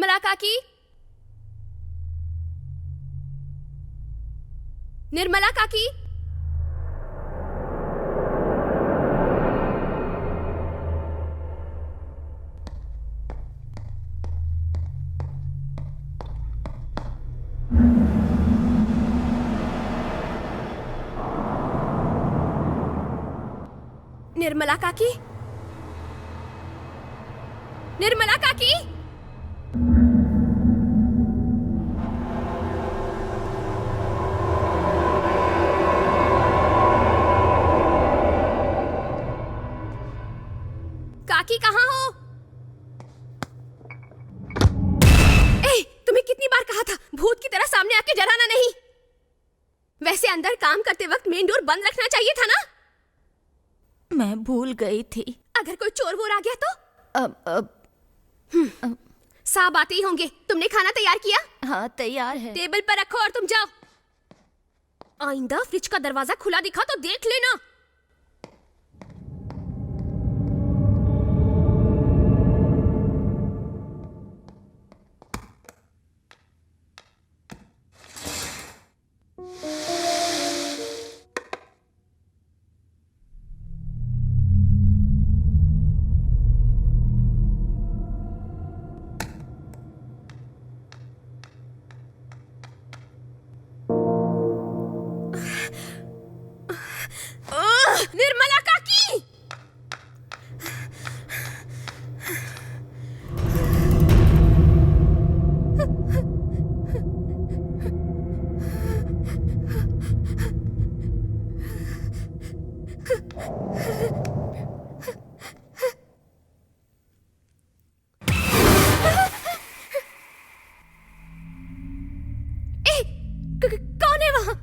निर्मला काकी, निर्मला काकी, निर्मला काकी, निर्मला काकी। काकी कहाँ हो? ए, तुम्हें कितनी बार कहा था भूत की तरह सामने आके डराना नहीं। वैसे अंदर काम करते वक्त मेन डोर बंद रखना चाहिए था ना। मैं भूल गई थी। अगर कोई चोर वोर आ गया तो? साहब आते ही होंगे। तुमने खाना तैयार किया? हाँ तैयार है। टेबल पर रखो और तुम जाओ। आइंदा फ्रिज का दरवाजा खुला दिखा तो देख लेना। निर्मला काकी, कौन है वहां?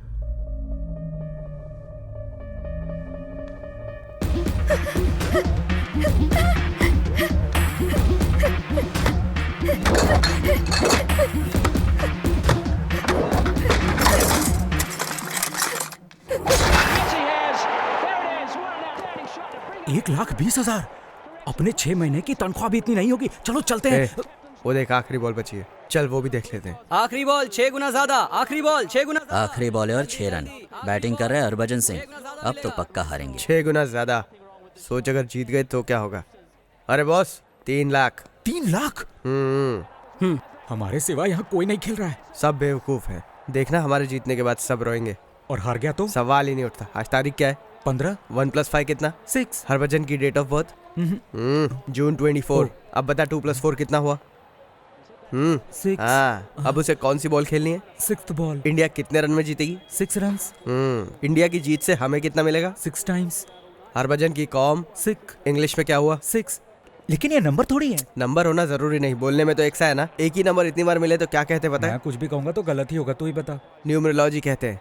एक लाख 20,000। अपने 6 महीने की तनख्वाह भी इतनी नहीं होगी। चलो चलते हैं। वो देख आखिरी बॉल बची है, चल वो भी देख लेते हैं। आखिरी बॉल 6 गुना ज्यादा। आखिरी बॉल 6 गुना। आखिरी बॉलर 6 रन। बैटिंग कर रहे हैं हरभजन सिंह। अब तो पक्का हारेंगे। 6 गुना ज्यादा। सोच अगर जीत गए तो क्या होगा। अरे बॉस 3 लाख। 3 लाख? हमारे सिवा यहाँ कोई नहीं खेल रहा है। सब बेवकूफ है। देखना हमारे जीतने के बाद सब रोएंगे। और हार गया तो? सवाल ही नहीं उठता। आज तारीख क्या है? 15। 1 + 5 कितना? 6। हरभजन की डेट ऑफ बर्थ? जून 24। अब बता 2 + 4 कितना हुआ? 6। हाँ, अब उसे कौन सी बॉल खेलनी है? 6th ball. इंडिया कितने रन में जीतेगी? 6 रन्स। इंडिया की जीत से हमें कितना मिलेगा? 6 टाइम्स। हरभजन की कॉम? 6। इंग्लिश में क्या हुआ? 6। लेकिन ये नंबर थोड़ी है। नंबर होना जरूरी नहीं, बोलने में तो एक सा है ना। एक ही नंबर इतनी बार मिले तो क्या कहते पता है? मैं कुछ भी कहूंगा तो गलत ही होगा, तू ही बता। न्यूमरोलॉजी कहते हैं।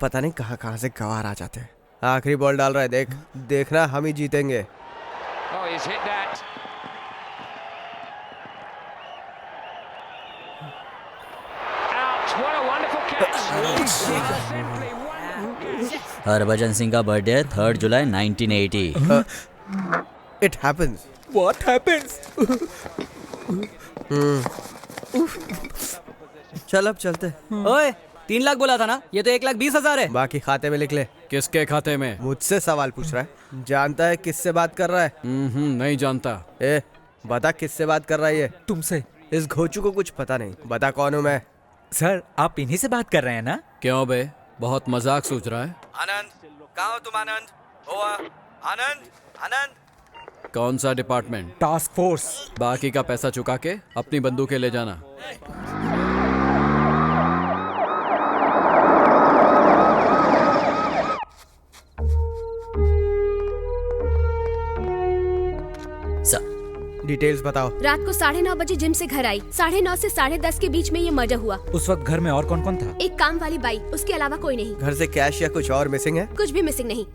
पता नहीं कहाँ कहाँ से गवार आ जाते हैं। आखिरी बॉल डाल रहा है, देखना हम ही जीतेंगे। हरभजन सिंह का बर्थडे है 3 जुलाई 1980। It happens. What happens? चल अब चलते। ओए 3 लाख बोला था ना, ये तो 1,20,000 है। बाकी खाते में लिख ले। किसके खाते में? मुझसे सवाल पूछ रहा है। जानता है किससे बात कर रहा है? नहीं जानता। ए बता किससे बात कर रहा है ये? तुमसे। इस घोचू को कुछ पता नहीं। बता कौन हूँ मैं? सर आप इन्हीं से बात कर रहे हैं ना? क्यों बे, बहुत मजाक सूझ रहा है? आनंद कहाँ हो तुम? आनंद आनंद आनंद। कौन सा डिपार्टमेंट? Task force. बाकी का पैसा चुका के अपनी बंदूकें ले जाना। डिटेल्स बताओ। रात को 9:30 बजे जिम से घर आई। 9:30 से 10:30 के बीच में ये मर्डर हुआ। उस वक्त घर में और कौन कौन था? एक काम वाली बाई, उसके अलावा कोई नहीं। घर से कैश या कुछ और मिसिंग है? कुछ भी मिसिंग नहीं,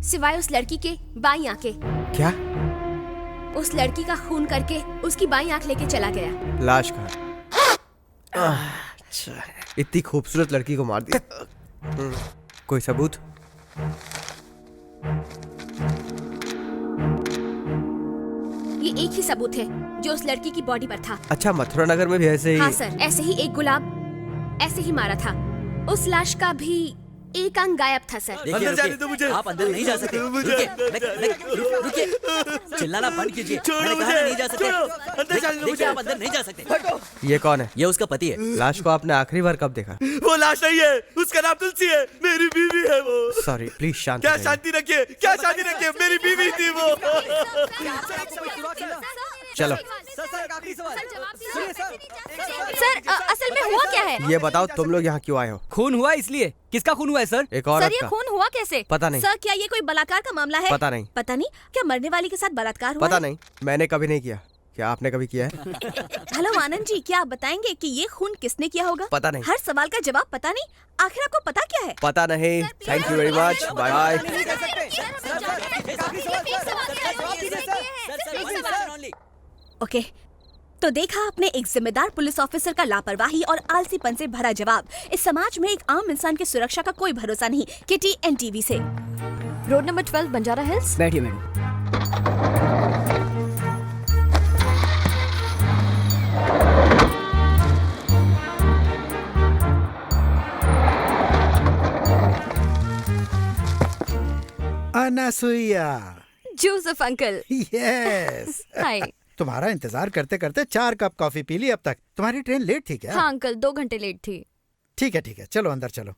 सिवाय उस लड़की के बाई आंखें। क्या? उस लड़की का खून करके उसकी बाई आंख लेके चला गया। लाश कहाँ? अच्छा, इतनी खूबसूरत लड़की को मार दिया। कोई सबूत? ये एक ही सबूत है जो उस लड़की की बॉडी पर था। अच्छा, मथुरा नगर में भी ऐसे ही? हाँ सर, ऐसे ही एक गुलाब ऐसे ही मारा था। उस लाश का भी एक अंग गायब था सर। अंदर जाने दो मुझे। आप अंदर नहीं जा सकते। रुकिए, चिल्लाना बंद कीजिए। मैंने कहा नहीं जा सकते। अंदर जाने दो मुझे। आप अंदर नहीं जा सकते। ये कौन है? ये उसका पति है। लाश को आपने आखिरी बार कब देखा? वो लाश नहीं है, उसका नाम तुलसी है, मेरी बीवी है वो। सॉरी, प्लीज शांत क्या रहिए। शांति रखिए, क्या शांति रखिए, मेरी बीवी थी वो। चलो सर असल में हुआ क्या है? ये बताओ, तुम लोग यहाँ क्यों आए हो? खून हुआ इसलिए। किसका खून हुआ है सर? एक सर औरत ये का। खून हुआ कैसे? पता नहीं। सर क्या ये कोई बलात्कार का मामला है? पता नहीं। पता नहीं? क्या मरने वाली के साथ बलात्कार हुआ पता है? नहीं, मैंने कभी नहीं किया। क्या आपने कभी किया है? हेलो आनंद जी, क्या आप बताएंगे कि ये खून किसने किया होगा? पता नहीं। हर सवाल का जवाब पता नहीं, आखिर आपको पता क्या है? पता नहीं। Thank you very much, bye bye. Okay, तो देखा आपने एक जिम्मेदार पुलिस ऑफिसर का लापरवाही और आलसीपन से भरा जवाब। इस समाज में एक आम इंसान की सुरक्षा का कोई भरोसा नहीं। किटी एनटीवी से। Road number 12 Banjara Hills. बैठिए madam. Anasuya. Joseph uncle. Yes. Hi. तुम्हारा इंतजार करते करते 4 कप कॉफी पी ली अब तक। तुम्हारी ट्रेन लेट थी क्या? हाँ अंकल, 2 घंटे लेट थी। ठीक है, चलो अंदर चलो।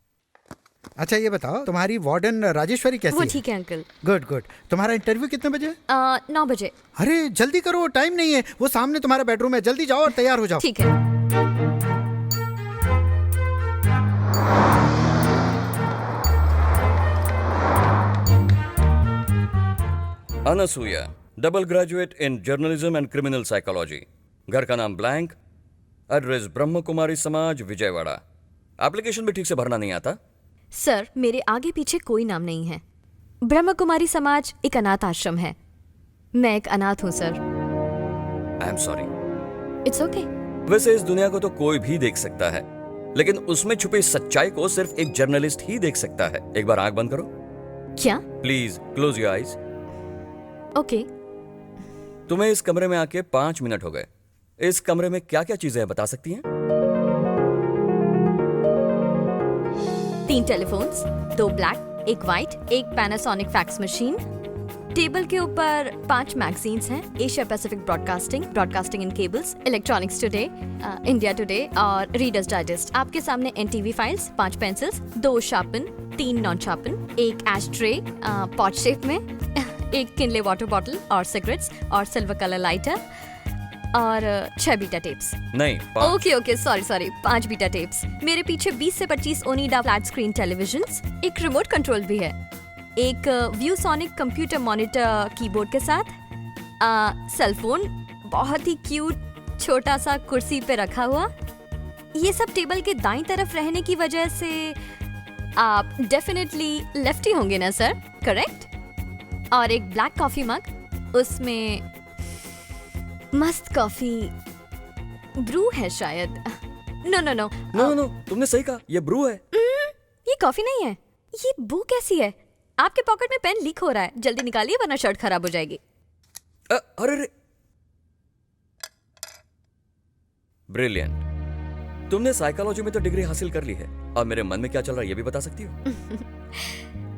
अच्छा ये बताओ, तुम्हारी वार्डन राजेश्वरी कैसी वो है? ठीक है अंकल। गुड। तुम्हारा इंटरव्यू कितने बजे? 9 बजे। अरे जल्दी करो, टाइम नहीं है। वो सामने तुम्हारा बेडरूम है, जल्दी जाओ और तैयार हो जाओ। ठीक है। Anasuya, double graduate in journalism and criminal psychology. घर का नाम ब्लैंक, एड्रेस ब्रह्म कुमारी समाज, विजयवाड़ा। एप्लीकेशन भी ठीक से भरना नहीं आता? सर मेरे आगे पीछे कोई नाम नहीं है। ब्रह्म कुमारी समाज एक अनाथ आश्रम है। मैं एक अनाथ हूँ sir. I am sorry. It's okay. वैसे इस दुनिया को तो कोई भी देख सकता है, लेकिन उसमें छुपी सच्चाई को सिर्फ एक जर्नलिस्ट ही देख सकता है। एक बार आंख बंद करो। क्या? Please close your eyes. Okay. तुम्हें इस कमरे में आके 5 मिनट हो गए। इस कमरे में क्या क्या चीजें हैं बता सकती हैं? 3 telephones, 2 black, 1 white, 1 Panasonic fax machine. Table के ऊपर 5 मैगजीन्स हैं। Asia Pacific broadcasting, broadcasting in cables, electronics today, India Today और रीडर्स डाइजेस्ट। आपके सामने NTV files, 5 pencils, 2 sharpen, 3 non sharpen, 1 ash tray pot shape में, 1 किनले वाटर बॉटल और cigarettes और silver colour lighter और 6 बीटा टेप्स। नहीं, 5। Okay sorry 5 beta tapes. मेरे पीछे 20 से 25 ओनिडा फ्लैट स्क्रीन टेलीविजन्स, एक रिमोट कंट्रोल भी है, एक व्यूसोनिक कंप्यूटर मॉनिटर कीबोर्ड के साथ, सेल फोन बहुत ही क्यूट छोटा सा कुर्सी पे रखा हुआ। ये सब टेबल के दाईं तरफ रहने की वजह से आप डेफिनेटली लेफ्टी होंगे ना सर? करेक्ट। और एक ब्लैक कॉफी मग, उसमें मस्त कॉफी ब्रू है शायद। नो, तुमने सही कहा, ये ब्रू है। ये कॉफी नहीं है। ये बू कैसी है? आपके पॉकेट में पेन लीक हो रहा है, जल्दी निकालिए वरना शर्ट खराब हो जाएगी। अरे ब्रिलियंट। तुमने साइकोलॉजी में तो डिग्री हासिल कर ली है, और मेरे मन में क्या चल रहा है ये भी बता सकती हो?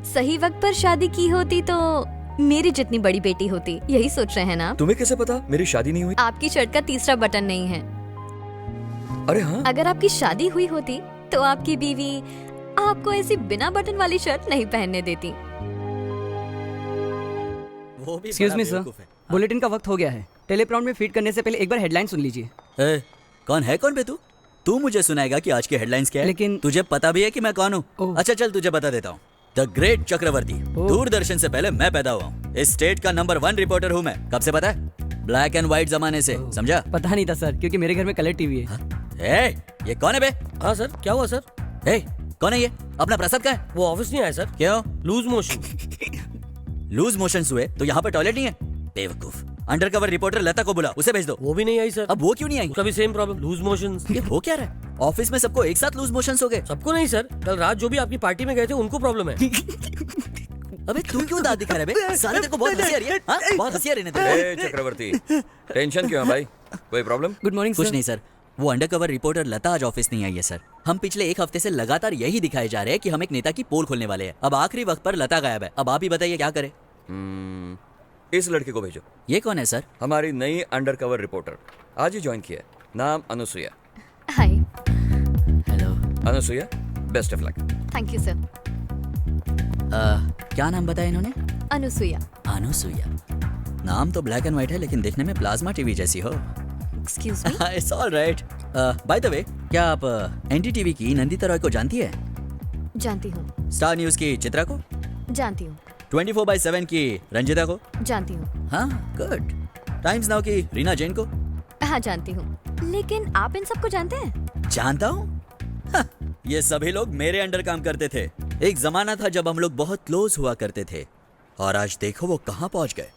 सही वक्त पर शादी की होती तो मेरी जितनी बड़ी बेटी होती। यही सोच रहे हैं ना? तुम्हें कैसे पता मेरी शादी नहीं हुई? आपकी शर्ट का तीसरा बटन नहीं है। अरे हाँ। अगर आपकी शादी हुई होती तो आपकी बीवी आपको ऐसी बिना बटन वाली शर्ट नहीं पहनने देती। एक्सक्यूज मी सर, बुलेटिन का वक्त हो गया है। टेलीप्रॉम्प्ट में फीड करने से पहले एक बार हेडलाइन सुन लीजिए। कौन बे तू? तू मुझे सुनाएगा कि आज की हेडलाइंस क्या है? लेकिन तुझे पता भी है कि मैं कौन हूँ? अच्छा चल तुझे बता देता हूँ। द ग्रेट चक्रवर्ती, दूरदर्शन से पहले मैं पैदा हुआ हूँ। इस स्टेट का नंबर 1 रिपोर्टर हूँ मैं। कब से पता है? ब्लैक एंड व्हाइट जमाने से, समझा? पता नहीं था सर, क्योंकि मेरे घर में कलर टीवी है। ये कौन है बे? हाँ सर, क्या हुआ सर? कौन है ये? अपना प्रसाद का है? वो ऑफिस नहीं आया सर। क्यों? Loose motion. लूज मोशन हुए तो यहाँ पे टॉयलेट नहीं है? बेवकूफ। अंडरकवर रिपोर्टर लता को बुला, उसे भेज दो। वो भी नहीं आई सर। अब वो क्यों नहीं आई? उसका भी सेम प्रॉब्लम, लूज मोशंस। ये हो क्या रहा है? ऑफिस में सबको एक साथ लूज मोशंस हो गए? सबको नहीं सर, कल रात जो भी आपकी पार्टी में गए थे उनको प्रॉब्लम है। अबे तू क्यों दांत दिखा रहा है बे? साले तेरे को बहुत हंसी आ रही है? हाँ? बहुत हंसी आ रही है ना तेरे को? चक्रवर्ती, टेंशन क्यों है भाई? कोई प्रॉब्लम? गुड मॉर्निंग कुछ सर। नहीं सर, वो अंडरकवर रिपोर्टर लता आज ऑफिस नहीं आई है सर। हम पिछले 1 हफ्ते से लगातार यही दिखाए जा रहे हैं कि हम एक नेता की पोल खोलने वाले हैं। अब आखिरी वक्त पर लता गायब है। अब आप ही बताइए क्या करें? इस लड़के को भेजो। ये कौन है सर? हमारी नई अंडरकवर रिपोर्टर, आज ही ज्वाइन किया है। नाम Anusuya. Hi. Hello. Anusuya, best of luck. Thank you sir. क्या नाम बताया इन्होंने? अनुसुया। अनुसुया। नाम तो ब्लैक एंड व्हाइट है लेकिन देखने में प्लाज्मा टीवी जैसी हो। Excuse me. It's all right. By the way, क्या आप एनडीटीवी की नंदिता रॉय को जानती है? जानती हूँ। स्टार न्यूज की चित्रा को? जानती हूँ। 24/7 की रंजिता को? जानती हूँ। हाँ, गुड। टाइम्स नाउ की रीना जैन को? हाँ जानती हूँ। लेकिन आप इन सबको जानते हैं? जानता हूँ? ये सभी लोग मेरे अंडर काम करते थे। एक जमाना था जब हम लोग बहुत क्लोज हुआ करते थे, और आज देखो वो कहाँ पहुँच गए।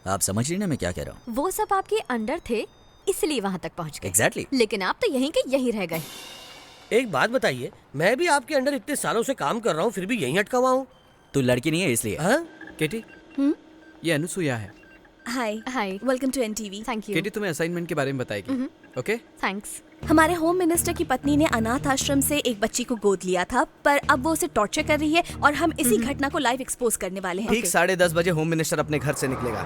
आप समझ रही ना मैं क्या कह रहा हूँ? वो सब आपके अंडर थे इसलिए वहाँ तक पहुँच गए। एग्जैक्टली। लेकिन आप तो यहीं के यहीं रह गए। एक बात बताइए, मैं भी आपके अंडर इतने सालों से काम कर रहा हूँ, फिर भी यहीं अटका हुआ हूँ। तू लड़की नहीं है इसलिए। हाँ? केटी, ये अनुसुया है। Hi hi. Welcome to NTV. Thank you. Katie तुम्हें असाइनमेंट के बारे में बताएगी। ओके? थैंक्स। हमारे होम मिनिस्टर की पत्नी ने अनाथ आश्रम से एक बच्ची को गोद लिया था, पर अब वो उसे टॉर्चर कर रही है और हम इसी घटना को लाइव एक्सपोज करने वाले हैं। ठीक 10:30 बजे होम मिनिस्टर अपने घर से निकलेगा।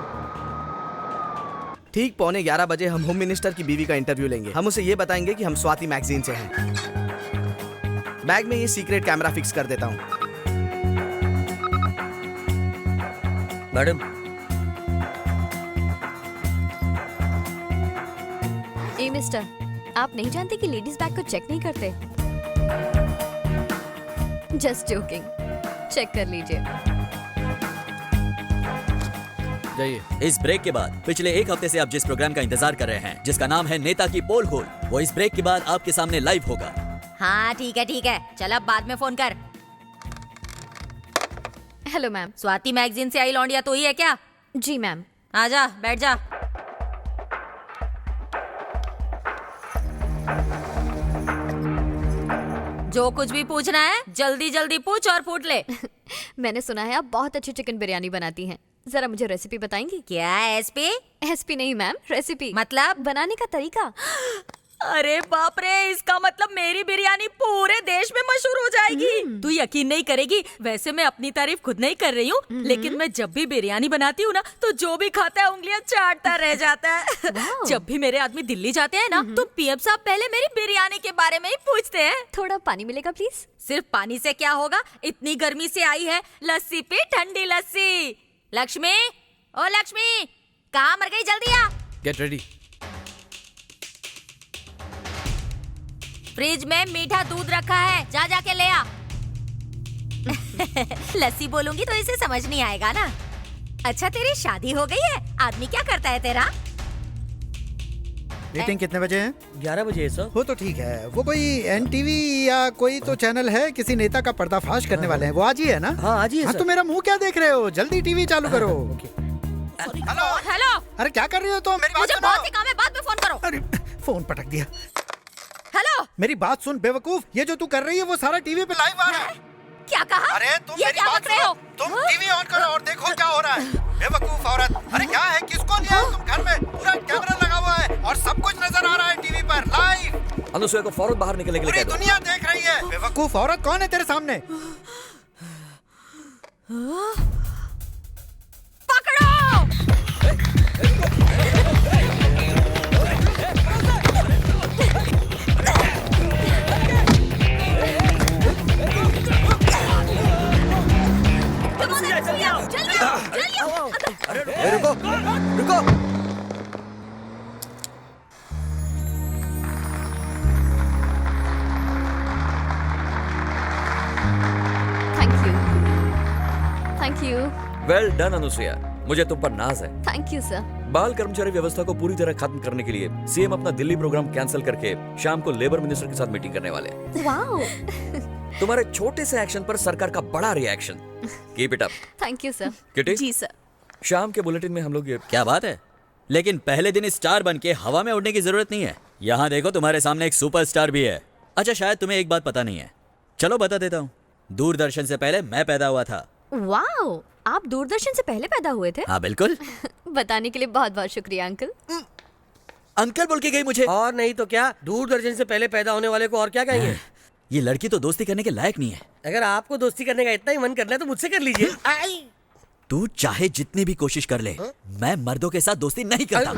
ठीक 11:15 बजे हम होम मिनिस्टर की बीवी का इंटरव्यू लेंगे। हम उसे ये बताएंगे कि हम स्वाति मैगजीन से हैं। बैग में ये सीक्रेट कैमरा फिक्स कर देता हूँ। मैडम, ए मिस्टर, आप नहीं जानते कि लेडीज बैग को चेक नहीं करते? Just joking. चेक कर लीजिए। जाइए। इस ब्रेक के बाद पिछले 1 हफ्ते से आप जिस प्रोग्राम का इंतजार कर रहे हैं, जिसका नाम है नेता की पोल खोल, वो इस ब्रेक के बाद आपके सामने लाइव होगा। हाँ ठीक है, चल अब बाद में फोन कर। Hello ma'am. स्वाति मैगजीन से आई लौंडिया तो ही है क्या? जी मैम। आजा, बैठ जा। जो कुछ भी पूछना है जल्दी जल्दी पूछ और फूट ले। मैंने सुना है आप बहुत अच्छी चिकन बिरयानी बनाती हैं। जरा मुझे रेसिपी बताएंगी? क्या एसपी? एसपी नहीं मैम, रेसिपी। मतलब बनाने का तरीका। अरे बाप रे, इसका मतलब मेरी बिरयानी पूरे देश में मशहूर हो जाएगी। तू यकीन नहीं करेगी, वैसे मैं अपनी तारीफ खुद नहीं कर रही हूँ, लेकिन मैं जब भी बिरयानी बनाती हूँ ना, तो जो भी खाता है उंगलियां चाटता रह जाता है। जब भी मेरे आदमी दिल्ली जाते हैं ना, तो पीएम साहब पहले मेरी बिरयानी के बारे में ही पूछते हैं। थोड़ा पानी मिलेगा प्लीज? सिर्फ पानी से क्या होगा, इतनी गर्मी से आई है, लस्सी पी, ठंडी लस्सी। लक्ष्मी, ओ लक्ष्मी, कहाँ मर गई? जल्दी आ। Get ready. फ्रिज में मीठा दूध रखा है, जा जाके ले आ। लस्सी बोलूंगी तो इसे समझ नहीं आएगा ना। अच्छा तेरी शादी हो गई है? आदमी क्या करता है तेरा? मीटिंग कितने बजे है? 11 बजे सर। वो तो ठीक है। वो कोई एनटीवी या कोई तो चैनल है, किसी नेता का पर्दाफाश करने वाले हैं। वो आज ही है ना? हाँ आज ही है हाँ सर। तो मेरा मुंह क्या देख रहे हो? जल्दी टीवी चालू करो। हेलो हेलो, अरे क्या कर रही हो तुम? मेरी बात मुझे सुनो। बहुत ही काम है, बाद में फोन करो। अरे फोन पटक दिया। हेलो, मेरी बात सुन बेवकूफ, ये जो तू कर रही है वो सारा टीवी पे लाइव आ रहा है। क्या कहा? अरे तुम ये मेरी क्या बात बक रहे सुनो। हो? तुम टीवी ऑन करो और देखो क्या हो रहा है। बेवकूफ औरत, अरे क्या है, किसको लिया है तुम घर में? पूरा कैमरा लगा हुआ है और सब कुछ नजर आ रहा है टीवी पर लाइव। अनुसुया को फौरन बाहर निकलने के लिए पूरी कह दो। दुनिया देख रही है। बेवकूफ औरत, कौन है तेरे सामने? पकड़ो। रुको रुको। Thank you. Thank you. Well done Anusuya, मुझे तुम पर नाज है। Thank you sir. बाल कर्मचारी व्यवस्था को पूरी तरह खत्म करने के लिए सीएम अपना दिल्ली प्रोग्राम कैंसिल करके शाम को लेबर मिनिस्टर के साथ मीटिंग करने वाले हैं। वाओ। तुम्हारे छोटे से एक्शन पर सरकार का बड़ा reaction. Keep it up. Thank you sir. Kitty, जी सर। शाम के बुलेटिन में हम लोग ये क्या बात है, लेकिन पहले दिन स्टार बन के हवा में उड़ने की जरूरत नहीं है। यहाँ देखो तुम्हारे सामने एक सुपरस्टार भी है। अच्छा शायद तुम्हें एक बात पता नहीं है, चलो बता देता हूँ। दूरदर्शन से पहले मैं पैदा हुआ था वाओ, आप दूरदर्शन से पहले पैदा हुए थे? हाँ बिल्कुल। बताने के लिए बहुत बहुत शुक्रिया अंकल। अंकल बोल के गई मुझे। और नहीं तो क्या, दूरदर्शन से पहले पैदा होने वाले को और क्या कहेंगे। ये लड़की तो दोस्ती करने के लायक नहीं है। अगर आपको दोस्ती करने का इतना ही मन करना है तो मुझसे कर लीजिए। तू चाहे जितनी भी कोशिश कर ले, मैं मर्दों के साथ दोस्ती नहीं करता।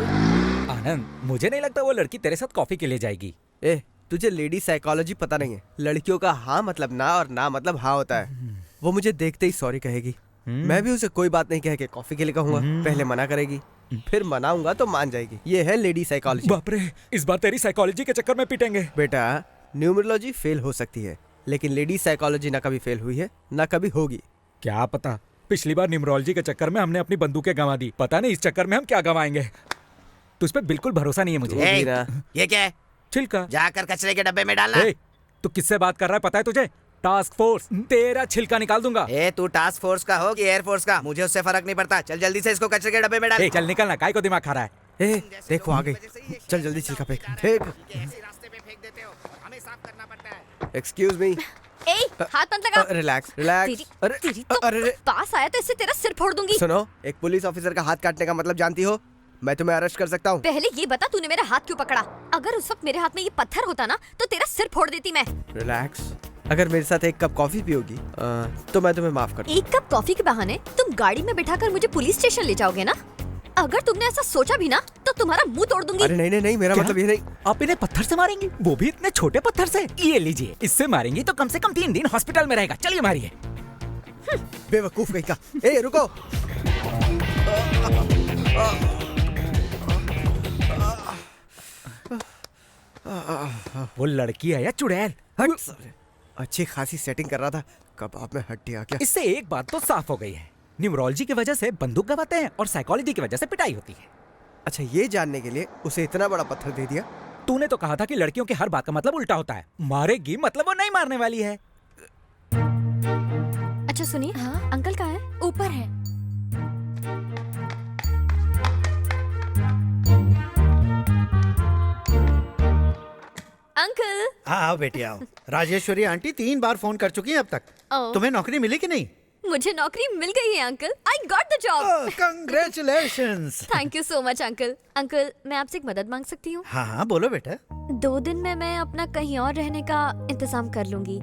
आनंद, मुझे नहीं लगता वो लड़की तेरे साथ कॉफी के लिए जाएगी। ए, तुझे लेडी साइकोलॉजी पता नहीं है। लड़कियों का हाँ मतलब ना और ना मतलब हाँ होता है। वो मुझे देखते ही सॉरी कहेगी, मैं भी उसे कोई बात नहीं कह के कॉफी के लिए कहूंगा। पहले मना करेगी, फिर मनाऊंगा तो मान जाएगी। ये है लेडी साइकोलॉजी। बाप रे, इस बार तेरी साइकोलॉजी के चक्कर में पिटेंगे। बेटा, न्यूमरोलॉजी फेल हो सकती है, लेकिन लेडी साइकोलॉजी ना कभी फेल हुई है ना कभी होगी। क्या पता, पिछली बार न्यूमरोलॉजी के चक्कर में हमने अपनी बंदूकें गंवा दी, पता नहीं इस चक्कर में हम क्या गंवाएंगे। तुझ पे बिल्कुल भरोसा नहीं है मुझे। ये क्या है? छिलका। जाकर कचरे के डब्बे में डालना। तू किससे बात कर रहा है पता है तुझे? टास्क फोर्स, तेरा छिलका निकाल दूंगा। तू टास्क फोर्स का हो कि एयरफोर्स का, मुझे उससे फर्क नहीं पड़ता। चल जल्दी से इसको कचरे के डब्बे में डाल। चल निकलना, काय को दिमाग खा रहा है। देखो आ गई, चल जल्दी छिलका फेंक। रास्ते में फेंक देते हो, हमें साफ करना पड़ता है। Excuse me. हाथ मत लगा। Relax relax. तेरी तो पास आया तो इससे तेरा सिर फोड़ दूंगी। सुनो, एक पुलिस ऑफिसर का हाथ काटने का मतलब जानती हो? मैं तुम्हें अरेस्ट कर सकता हूँ। पहले ये बता, तूने मेरा हाथ क्यों पकड़ा? अगर उस वक्त मेरे हाथ में ये पत्थर होता ना तो तेरा सिर फोड़ देती मैं। रिलैक्स। अगर मेरे साथ एक कप कॉफी पियोगी तो मैं तुम्हें माफ कर दूंगा। एक कप कॉफी के बहाने तुम गाड़ी में बिठाकर मुझे पुलिस स्टेशन ले जाओगे ना? अगर तुमने ऐसा सोचा भी ना तो तुम्हारा मुंह तोड़ दूंगी। अरे नहीं नहीं नहीं, मेरा मतलब ये नहीं। आप इन्हें पत्थर से मारेंगी, वो भी इतने छोटे पत्थर से? ये लीजिए, इससे मारेंगी तो कम से कम 3 दिन हॉस्पिटल में रहेगा। चलिए मारिए। बेवकूफ कहीं का। ए रुको। वो लड़की है या चुड़ैल? अच्छी खासी सेटिंग कर रहा था, कबाब में हड्डी आ गया। इससे एक बात तो साफ हो गई है, न्यूमरोलॉजी की वजह से बंदूक गवाते हैं और साइकोलॉजी की वजह से पिटाई होती है। अच्छा, ये जानने के लिए उसे इतना बड़ा पत्थर दे दिया? तूने तो कहा था कि लड़कियों की हर बात का मतलब उल्टा होता है। मारेगी मतलब वो नहीं मारने वाली है। अच्छा सुनिए, हाँ? अंकल कहाँ है? ऊपर है। अंकल। हाँ आओ बेटी आओ। राजेश्वरी आंटी 3 बार फोन कर चुकी हैं अब तक। तुम्हें नौकरी मिली कि नहीं? मुझे नौकरी मिल गई है uncle. I got the job. Congratulations. Thank you so much uncle. Uncle, मैं आपसे एक मदद मांग सकती हूँ? हाँ हाँ बोलो बेटा। 2 दिन में मैं अपना कहीं और रहने का इंतजाम कर लूंगी।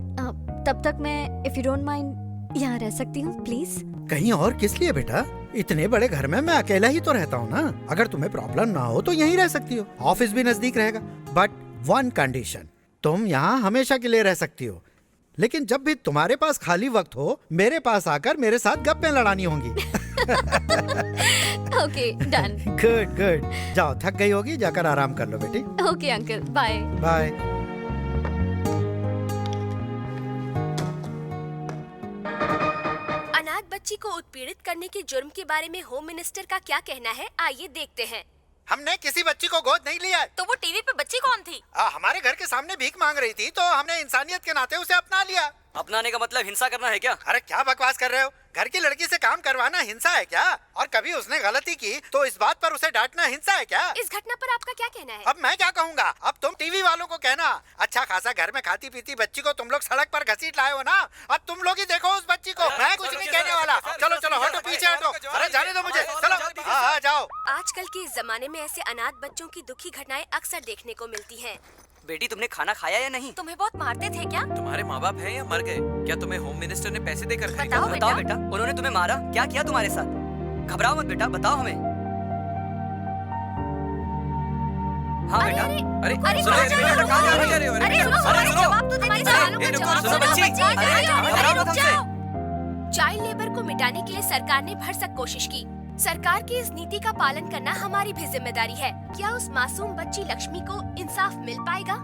तब तक मैं इफ यू डोंट माइंड यहाँ रह सकती हूँ प्लीज? कहीं और किस लिए बेटा? इतने बड़े घर में मैं अकेला ही तो रहता हूँ ना। अगर तुम्हें प्रॉब्लम ना हो तो यहीं रह सकती हो, ऑफिस भी नजदीक रहेगा। बट 1 कंडीशन, तुम यहाँ हमेशा के लिए रह सकती हो, लेकिन जब भी तुम्हारे पास खाली वक्त हो मेरे पास आकर मेरे साथ गप्पे लड़ानी होंगी। Okay done. Good good. जाओ, थक गई होगी, जाकर आराम कर लो बेटी। Okay uncle, bye bye. अनाथ बच्ची को उत्पीड़ित करने के जुर्म के बारे में होम मिनिस्टर का क्या कहना है, आइए देखते हैं। हमने किसी बच्ची को गोद नहीं लिया। तो वो टीवी पे बच्ची कौन थी? हमारे घर के सामने भीख मांग रही थी तो हमने इंसानियत के नाते उसे अपना लिया। अपनाने का मतलब हिंसा करना है क्या? अरे क्या बकवास कर रहे हो? घर की लड़की से काम करवाना हिंसा है क्या? और कभी उसने गलती की तो इस बात पर उसे डांटना हिंसा है क्या? इस घटना पर आपका क्या कहना है? अब मैं क्या कहूँगा? अब तुम टीवी वालों को कहना। अच्छा खासा घर में खाती पीती बच्ची को तुम लोग सड़क पर घसीट लाए हो ना, अब तुम लोग ही देखो उस बच्ची को। मैं कुछ नहीं कहने वाला। चलो चलो हटो, पीछे हटो। अरे जाने दो मुझे, चलो। हाँ जाओ। आजकल के इस जमाने में ऐसे अनाथ बच्चों की दुखी घटनाएं अक्सर देखने को मिलती हैं। बेटी, तुमने खाना खाया या नहीं? तुम्हें बहुत मारते थे क्या? तुम्हारे माँ बाप हैं या मर गए? क्या तुम्हें होम मिनिस्टर ने पैसे देकर खरीदा? बताओ बेटा, उन्होंने तुम्हें मारा? क्या किया तुम्हारे साथ? घबराओ मत बेटा, बताओ हमें। हाँ बेटा। अरे सुनो, कहाँ जा रहे हो? अरे जवाब तो तुम्हारे सवालों का जवाब सुनो बच्ची, रुक जाओ। चाइल्ड लेबर को मिटाने के लिए सरकार ने भरसक कोशिश की। सरकार की इस नीति का पालन करना हमारी भी जिम्मेदारी है। क्या उस मासूम बच्ची लक्ष्मी को इंसाफ मिल पाएगा?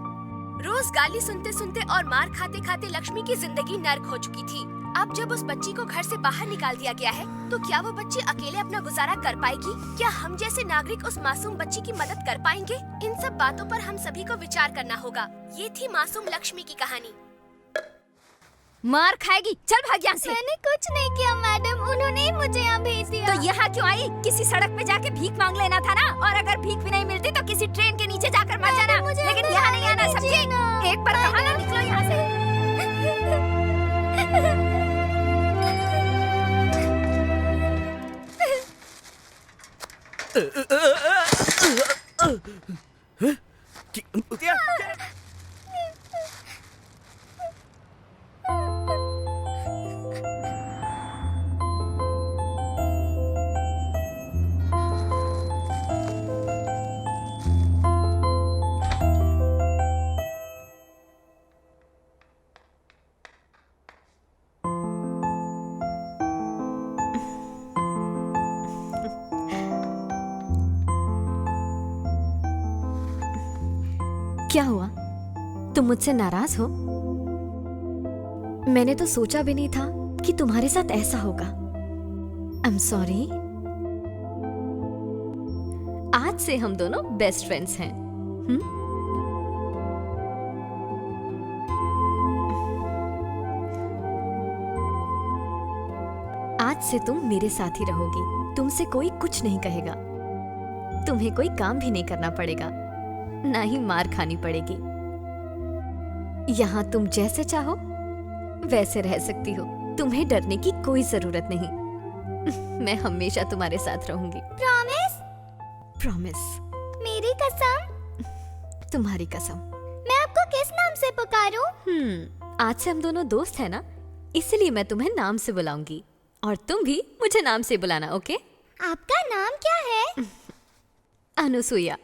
रोज गाली सुनते सुनते और मार खाते खाते लक्ष्मी की जिंदगी नर्क हो चुकी थी। अब जब उस बच्ची को घर से बाहर निकाल दिया गया है तो क्या वो बच्ची अकेले अपना गुजारा कर पाएगी? क्या हम जैसे नागरिक उस मासूम बच्ची की मदद कर पाएंगे? इन सब बातों पर हम सभी को विचार करना होगा। ये थी मासूम लक्ष्मी की कहानी। मार खाएगी, चल भाग यहाँ से। मैंने कुछ नहीं किया मैडम, उन्होंने ही मुझे यहाँ भेज दिया। तो यहाँ क्यों आई? किसी सड़क पे जाके भीख मांग लेना था ना, और अगर भीख भी नहीं मिलती तो किसी ट्रेन के नीचे जाकर मर जाना, लेकिन यहाँ नहीं आना, समझी? एक बार कहा ना, निकलो यहाँ से। क्या हुआ? तुम मुझसे नाराज हो? मैंने तो सोचा भी नहीं था कि तुम्हारे साथ ऐसा होगा। I'm sorry। आज से हम दोनों बेस्ट फ्रेंड्स हैं। आज से तुम मेरे साथ ही रहोगी। तुमसे कोई कुछ नहीं कहेगा। तुम्हें कोई काम भी नहीं करना पड़ेगा, ना ही मार खानी पड़ेगी। यहाँ तुम जैसे चाहो वैसे रह सकती हो। तुम्हें डरने की कोई जरूरत नहीं। मैं हमेशा तुम्हारे साथ रहूंगी। प्रॉमिस? प्रॉमिस। मेरी कसम? तुम्हारी कसम। मैं आपको किस नाम से पुकारूं? आज से हम दोनों दोस्त हैं ना, इसलिए मैं तुम्हें नाम से बुलाऊंगी और तुम भी मुझे नाम से बुलाना, ओके? आपका नाम क्या है? अनुसुईया।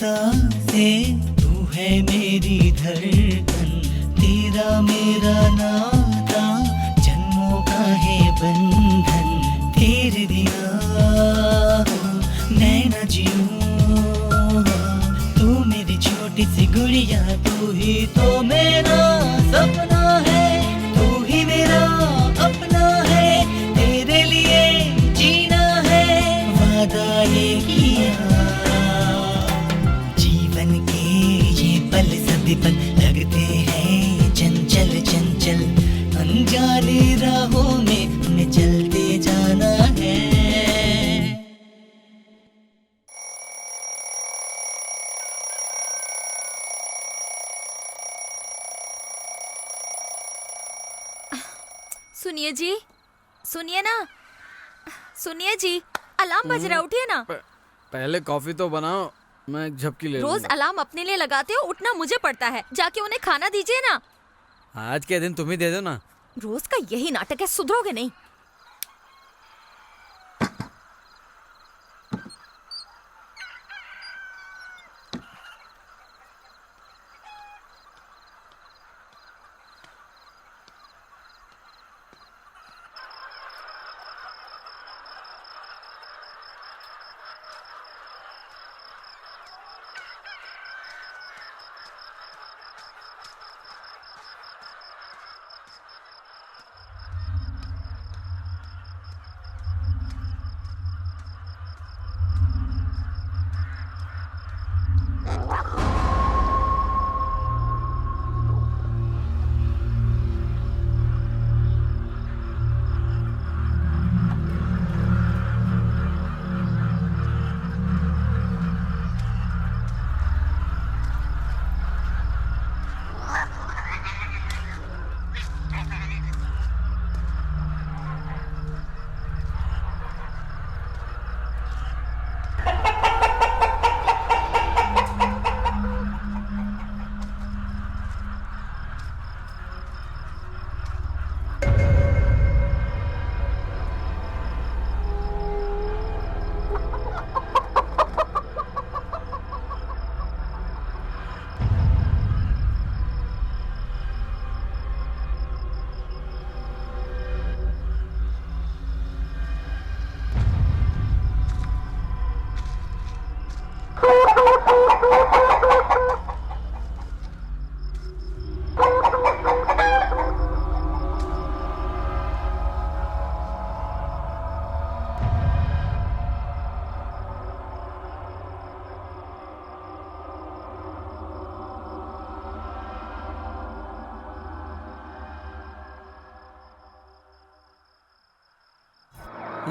सांसें तू है मेरी धड़कन, तेरा मेरा नाता जन्मों का है बंधन। तेरे बिना मैं न जीऊं, तू मेरी छोटी सी गुड़िया, तू ही तो मेरा सपना है, तू ही मेरा अपना है, तेरे लिए जीना है, वादा ये किया। जीवन के ये पल सभी पल लगते हैं चंचल चंचल, अनजाने राहों में हमें चलते जाना है। सुनिए जी, सुनिए ना, सुनिए जी, अलार्म बज रहा है, उठिए ना। पहले कॉफी तो बनाओ, मैं एक झपकी ले रोज लूंगा। अलार्म अपने लिए लगाते हो, उठना मुझे पड़ता है। जाके उन्हें खाना दीजिए ना। आज के दिन तुम ही दे दो ना। रोज का यही नाटक है, सुधरोगे नहीं।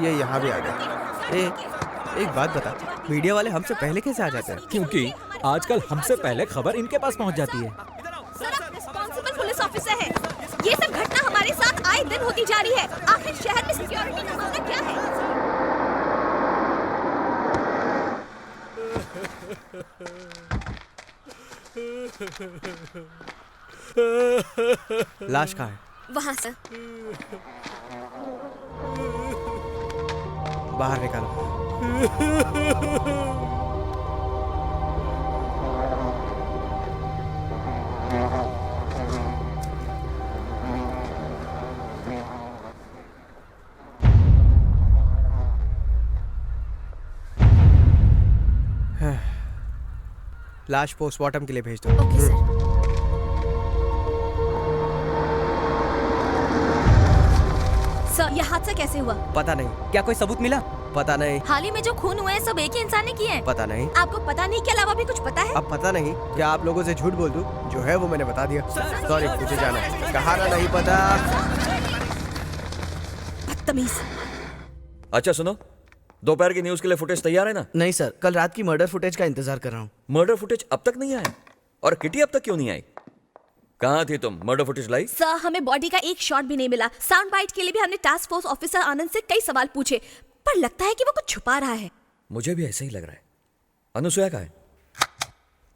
ये यहाँ भी आ गया। एक बात बता, मीडिया वाले हमसे पहले कैसे आ जाते हैं? क्योंकि आजकल हमसे पहले खबर इनके पास पहुंच जाती है। सर, आप रिस्पॉन्सिबल पुलिस ऑफिसर हैं। ये सब घटना हमारे साथ आए दिन होती जा रही है। आखिर शहर में सिक्योरिटी का मामला क्या है? लाश कहाँ है? वहाँ सर। बाहर निकालो। लाश पोस्टमार्टम के लिए भेज दो। Okay sir. सर, यह हादसा कैसे हुआ? पता नहीं। क्या कोई सबूत मिला? पता नहीं। हाल ही में जो खून हुए हैं सब एक ही इंसान ने किए हैं। पता नहीं। आपको पता नहीं के अलावा भी कुछ पता है? अब पता नहीं, क्या आप लोगों से झूठ बोल दूं? जो है वो मैंने बता दिया। सॉरी, मुझे जाना है। कहा ना नहीं पता। बदतमीज। अच्छा सुनो, दोपहर की न्यूज के लिए फुटेज तैयार है ना? नहीं सर, कल रात की मर्डर फुटेज का इंतजार कर रहा हूँ। मर्डर फुटेज अब तक नहीं आया? और किटी अब तक क्यों नहीं आई? कहाँ थी तुम? मर्डर फुटेज लाई? सर, हमें बॉडी का एक शॉट भी नहीं मिला। साउंड बाइट के लिए भी हमने टास्क फोर्स ऑफिसर आनंद से कई सवाल पूछे, पर लगता है कि वो कुछ छुपा रहा है। मुझे भी ऐसा ही लग रहा है। अनुसुया कहाँ है?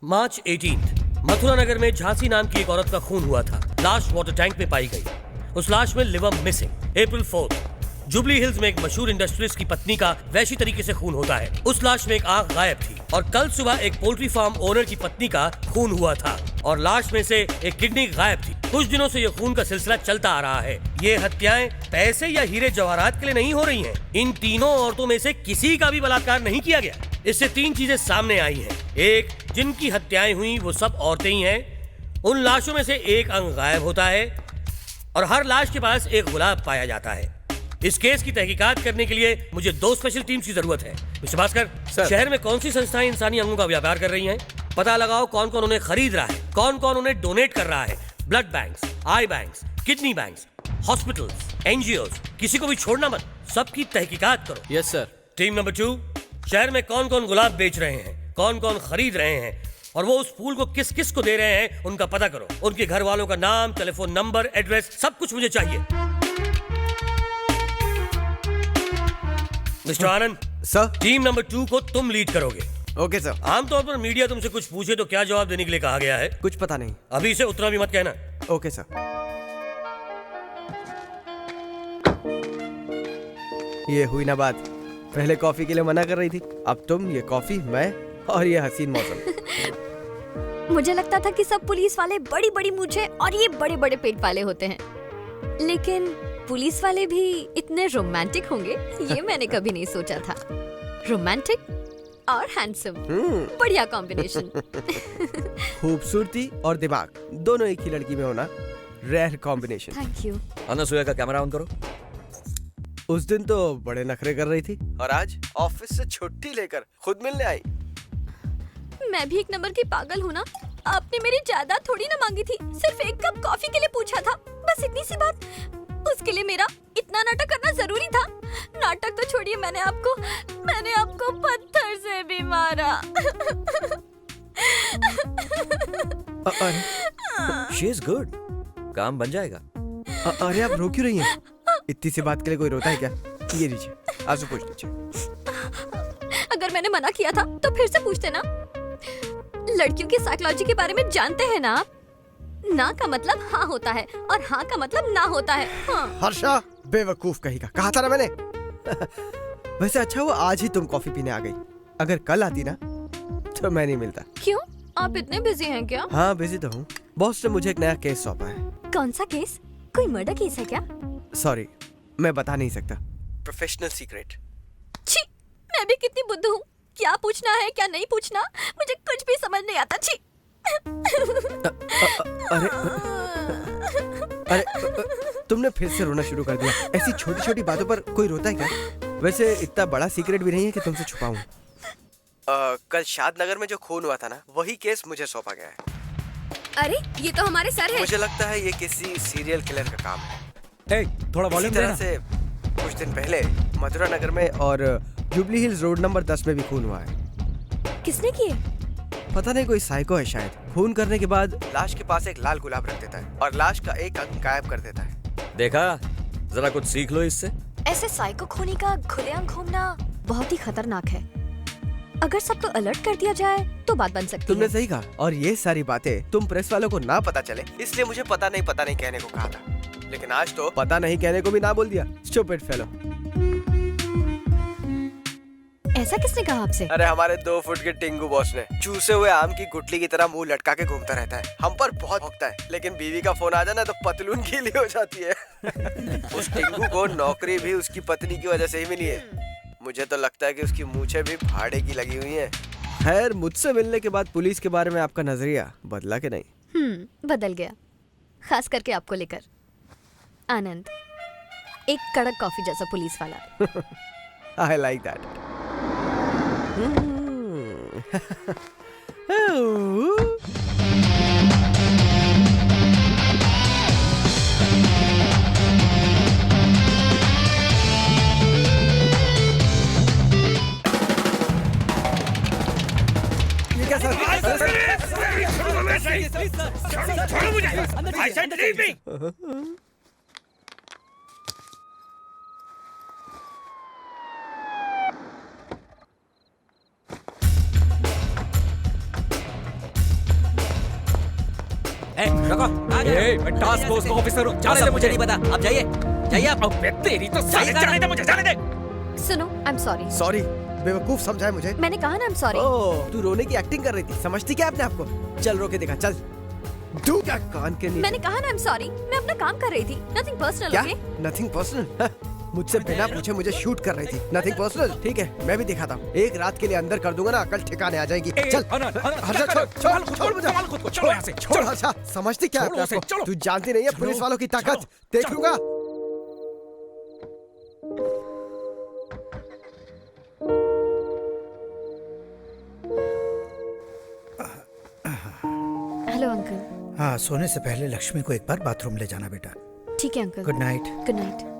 मार्च 18 मथुरा नगर में झांसी नाम की एक औरत का खून हुआ था। लाश वाटर टैंक में पाई गई। उस लाश में लिवर मिसिंग। अप्रैल 4 जुबली हिल्स में एक मशहूर इंडस्ट्रियलिस्ट की पत्नी का वैसी तरीके से खून होता है। उस लाश में एक आंख गायब थी। और कल सुबह एक पोल्ट्री फार्म ओनर की पत्नी का खून हुआ था और लाश में से एक किडनी गायब थी। कुछ दिनों से ये खून का सिलसिला चलता आ रहा है। ये हत्याएं पैसे या हीरे जवाहरात के लिए नहीं हो रही हैं। इन तीनों औरतों में से किसी का भी बलात्कार नहीं किया गया। इससे तीन चीजें सामने आई हैं। एक, जिनकी हत्याएं हुई वो सब औरतें ही हैं। उन लाशों में से एक अंग गायब होता है और हर लाश के पास एक गुलाब पाया जाता है। इस केस की तहकीकात करने के लिए मुझे 2 स्पेशल टीम्स की जरूरत है। मिस्टर भास्कर, शहर में कौन सी संस्थाएं इंसानी अंगों का व्यापार कर रही हैं? पता लगाओ कौन कौन उन्हें खरीद रहा है, कौन कौन उन्हें डोनेट कर रहा है। Blood banks, eye banks, kidney banks, hospitals, NGOs, किसी को भी छोड़ना मत, सबकी तहकीकात करो। Yes sir. टीम नंबर 2, शहर में कौन कौन गुलाब बेच रहे हैं, कौन कौन खरीद रहे हैं और वो उस फूल को किस किस को दे रहे हैं, उनका पता करो। उनके घर वालों का नाम, टेलीफोन नंबर, एड्रेस, सब कुछ मुझे चाहिए। मिस्टर आनंद सर, टीम नंबर 2 को तुम लीड करोगे। Okay sir. आमतौर पर मीडिया तुमसे कुछ पूछे तो क्या जवाब देने के लिए कहा गया है? कुछ पता नहीं। अभी इसे उतना भी मत कहना। Okay sir. ये हुई ना बात, पहले कॉफी के लिए मना कर रही थी, अब तुम, ये कॉफी, मैं और ये हसीन मौसम। मुझे लगता था कि सब पुलिस वाले बड़ी बड़ी मूछें और ये बड़े बड़े पेट वाले होते हैं, लेकिन पुलिस वाले भी इतने रोमांटिक होंगे ये मैंने कभी नहीं सोचा था। रोमांटिक और हैंडसम, बढ़िया कॉम्बिनेशन। खूबसूरती और दिमाग दोनों एक ही लड़की में होना rare combination. Thank you. Anasuya का कैमरा ऑन करो। उस दिन तो बड़े नखरे कर रही थी और आज ऑफिस से छुट्टी लेकर खुद मिलने आई। मैं भी एक नंबर की पागल हूँ ना। आपने मेरी जायदाद थोड़ी ना मांगी थी, सिर्फ एक कप कॉफी के लिए पूछा था, बस इतनी सी बात। उसके लिए मेरा इतना नाटक करना जरूरी था? नाटक तो छोड़िए, मैंने आपको पत्थर से भी मारा। शी इज गुड, काम बन जाएगा। अरे आप रो क्यों रही हैं? इतनी सी बात के लिए कोई रोता है क्या? ये लीजिए, आंसू पूछ लीजिए। अगर मैंने मना किया था तो फिर से पूछते ना। लड़कियों की साइकोलॉजी के बारे में जानते हैं ना आप? ना का मतलब हाँ होता है और हाँ का मतलब ना होता है। हाँ। हर्षा, बेवकूफ कहीं का, कहा था ना मैंने। वैसे अच्छा हुआ आज ही तुम कॉफी पीने आ गई, अगर कल आती ना तो मैं नहीं मिलता। क्यों, आप इतने बिजी हैं क्या? हाँ बिजी तो हूँ, बॉस ने मुझे एक नया केस सौंपा है। कौन सा केस? कोई मर्डर केस है क्या? सॉरी, मैं बता नहीं सकता, प्रोफेशनल सीक्रेट। छी, मैं भी कितनी बुद्धू हूँ, क्या पूछना है क्या नहीं पूछना मुझे कुछ भी समझ नहीं आता। छी। अरे तुमने फिर से रोना शुरू कर दिया। ऐसी छोटी छोटी बातों पर कोई रोता है क्या? वैसे इतना बड़ा सीक्रेट भी नहीं है कि तुमसे छुपाऊं। कल शादनगर में जो खून हुआ था ना, वही केस मुझे सौंपा गया है। अरे ये तो हमारे सर है। मुझे लगता है ये किसी सीरियल किलर का काम है। थोड़ा इसी वॉल्यूम तरह देना। से कुछ दिन पहले मथुरा नगर में और जुबली हिल्स रोड नंबर 10 में भी खून हुआ है। किसने किए? पता नहीं, कोई साइको है शायद। खून करने के बाद लाश के पास एक लाल गुलाब रख देता है और लाश का एक अंग गायब कर देता है। देखा, जरा कुछ सीख लो इससे। ऐसे साइको खूनी का खुलेआम घूमना बहुत ही खतरनाक है। अगर सबको अलर्ट कर दिया जाए तो बात बन सकती तुमने है। सही कहा, और ये सारी बातें तुम प्रेस वालों को ना पता चले इसलिए मुझे पता नहीं कहने को कहा था, लेकिन आज तो पता नहीं कहने को भी ना बोल दिया। Stupid fellow. ऐसा किसने कहा आपसे? अरे हमारे 2 फुट के टिंगू बॉस ने। चूसे हुए आम की गुठली की तरह मुंह लटका के घूमता रहता है, हम पर बहुत भौंकता है, लेकिन बीवी का फोन आ जाए ना तो पतलून गीली हो जाती है। उस टिंगू को नौकरी भी उसकी पत्नी की वजह से ही मिली है। मुझे तो लगता है कि उसकी मूछें भी फाड़े की लगी हुई हैं। खैर, मुझसे मिलने के बाद पुलिस के बारे में आपका नजरिया बदला कि नहीं? बदल गया, खास करके आपको लेकर। आनंद एक कड़क कॉफी जैसा पुलिस वाला। I like that. मैं टास्क फोर्स का ऑफिसर हूँ, जाने दे मुझे। नहीं पता, आप जाइए जाइए आप। अबे तेरी तो साले, जाने दे मुझे, जाने दे। सुनो, आई एम सॉरी। सॉरी? बेवकूफ समझा है मुझे। मैंने कहा ना आई एम सॉरी। ओह, तू रोने की एक्टिंग कर रही थी, समझती क्या अपने आप को? चल रो के दिखा, चल। तू क्या कान के नीचे? मैंने कहा ना आई एम सॉरी, मैं अपना काम कर रही थी, नथिंग पर्सनल। क्या? ओके? Nothing personal? मुझसे बिना पूछे मुझे शूट कर रही थी, नथिंग पर्सनल। ठीक है, मैं भी दिखाता हूँ। एक रात के लिए अंदर कर दूंगा ना, अकल ठिकाने आ जाएगी। चल हर्षा, छोड़ मुझे, छोड़ यहाँ से, छोड़ हर्षा। समझती क्या है अपने आप को? तू जानती नहीं है पुलिस वालों की ताकत। देख लूंगा। Hello uncle. हाँ, सोने से पहले लक्ष्मी को एक बार बाथरूम ले जाना बेटा। ठीक है uncle. Good night. Good night.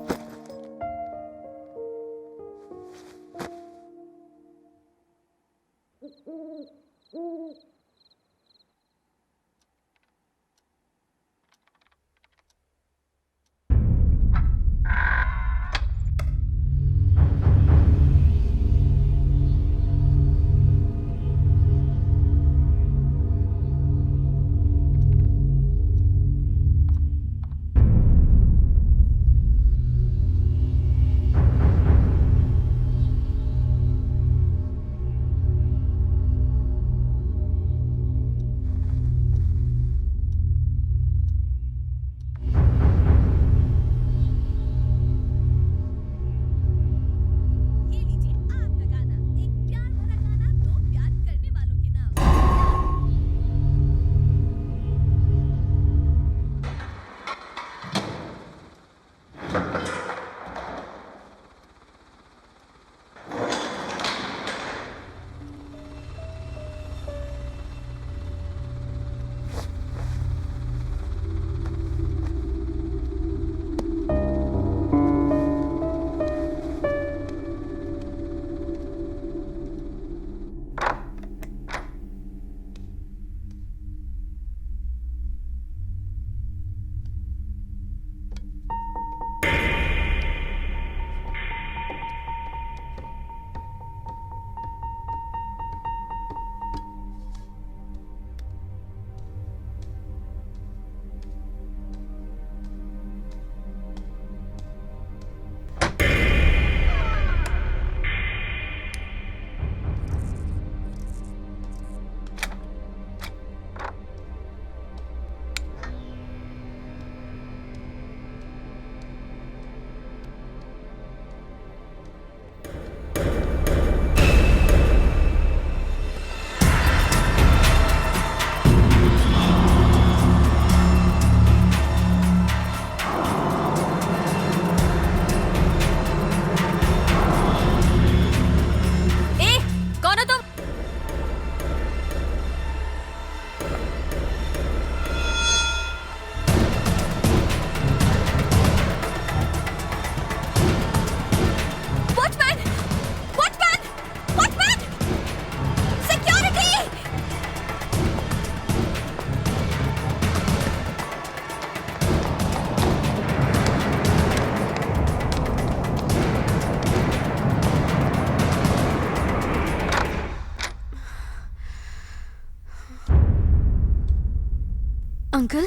Uncle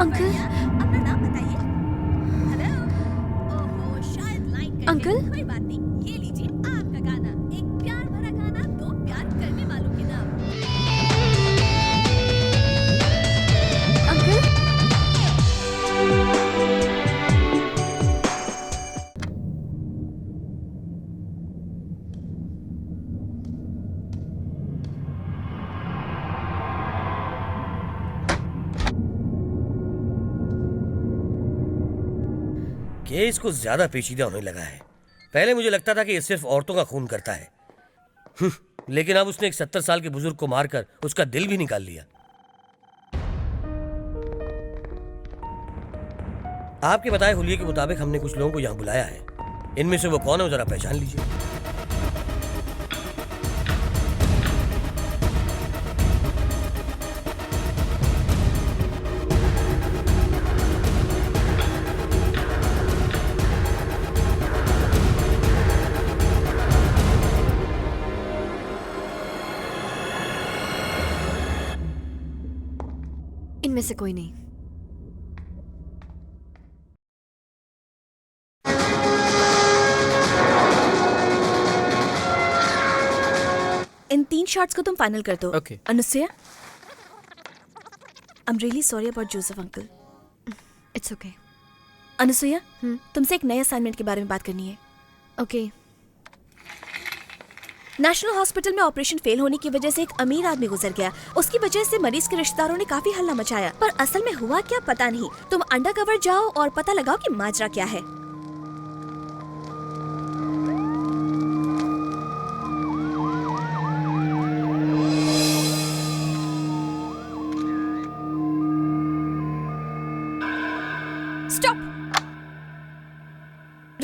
uncle अपना नाम बताइए। हेलो। ओहो, शायद लाइन कट अंकल? गई। कोई बात नहीं, ये लीजिए आपका गाना, एक प्यार भरा गाना, दो प्यार करने वालों के नाम। अंकल केस कुछ ज्यादा पेचीदा होने लगा है। पहले मुझे लगता था कि ये सिर्फ औरतों का खून करता है, लेकिन अब उसने एक 70 साल के बुजुर्ग को मारकर उसका दिल भी निकाल लिया। आपके बताए हुलिये के मुताबिक हमने कुछ लोगों को यहाँ बुलाया है। इनमें से वो कौन है, जरा पहचान लीजिए। इनमें से कोई नहीं। इन 3 शॉट्स को तुम फाइनल कर दो। Okay. Anusuya, I am really sorry about Joseph uncle. It's okay. Anusuya, तुमसे एक नए असाइनमेंट के बारे में बात करनी है। ओके। नेशनल हॉस्पिटल में ऑपरेशन फेल होने की वजह से एक अमीर आदमी गुजर गया। उसकी वजह से मरीज के रिश्तेदारों ने काफी हल्ला मचाया, पर असल में हुआ क्या पता नहीं। तुम अंडरकवर जाओ और पता लगाओ कि माजरा क्या है।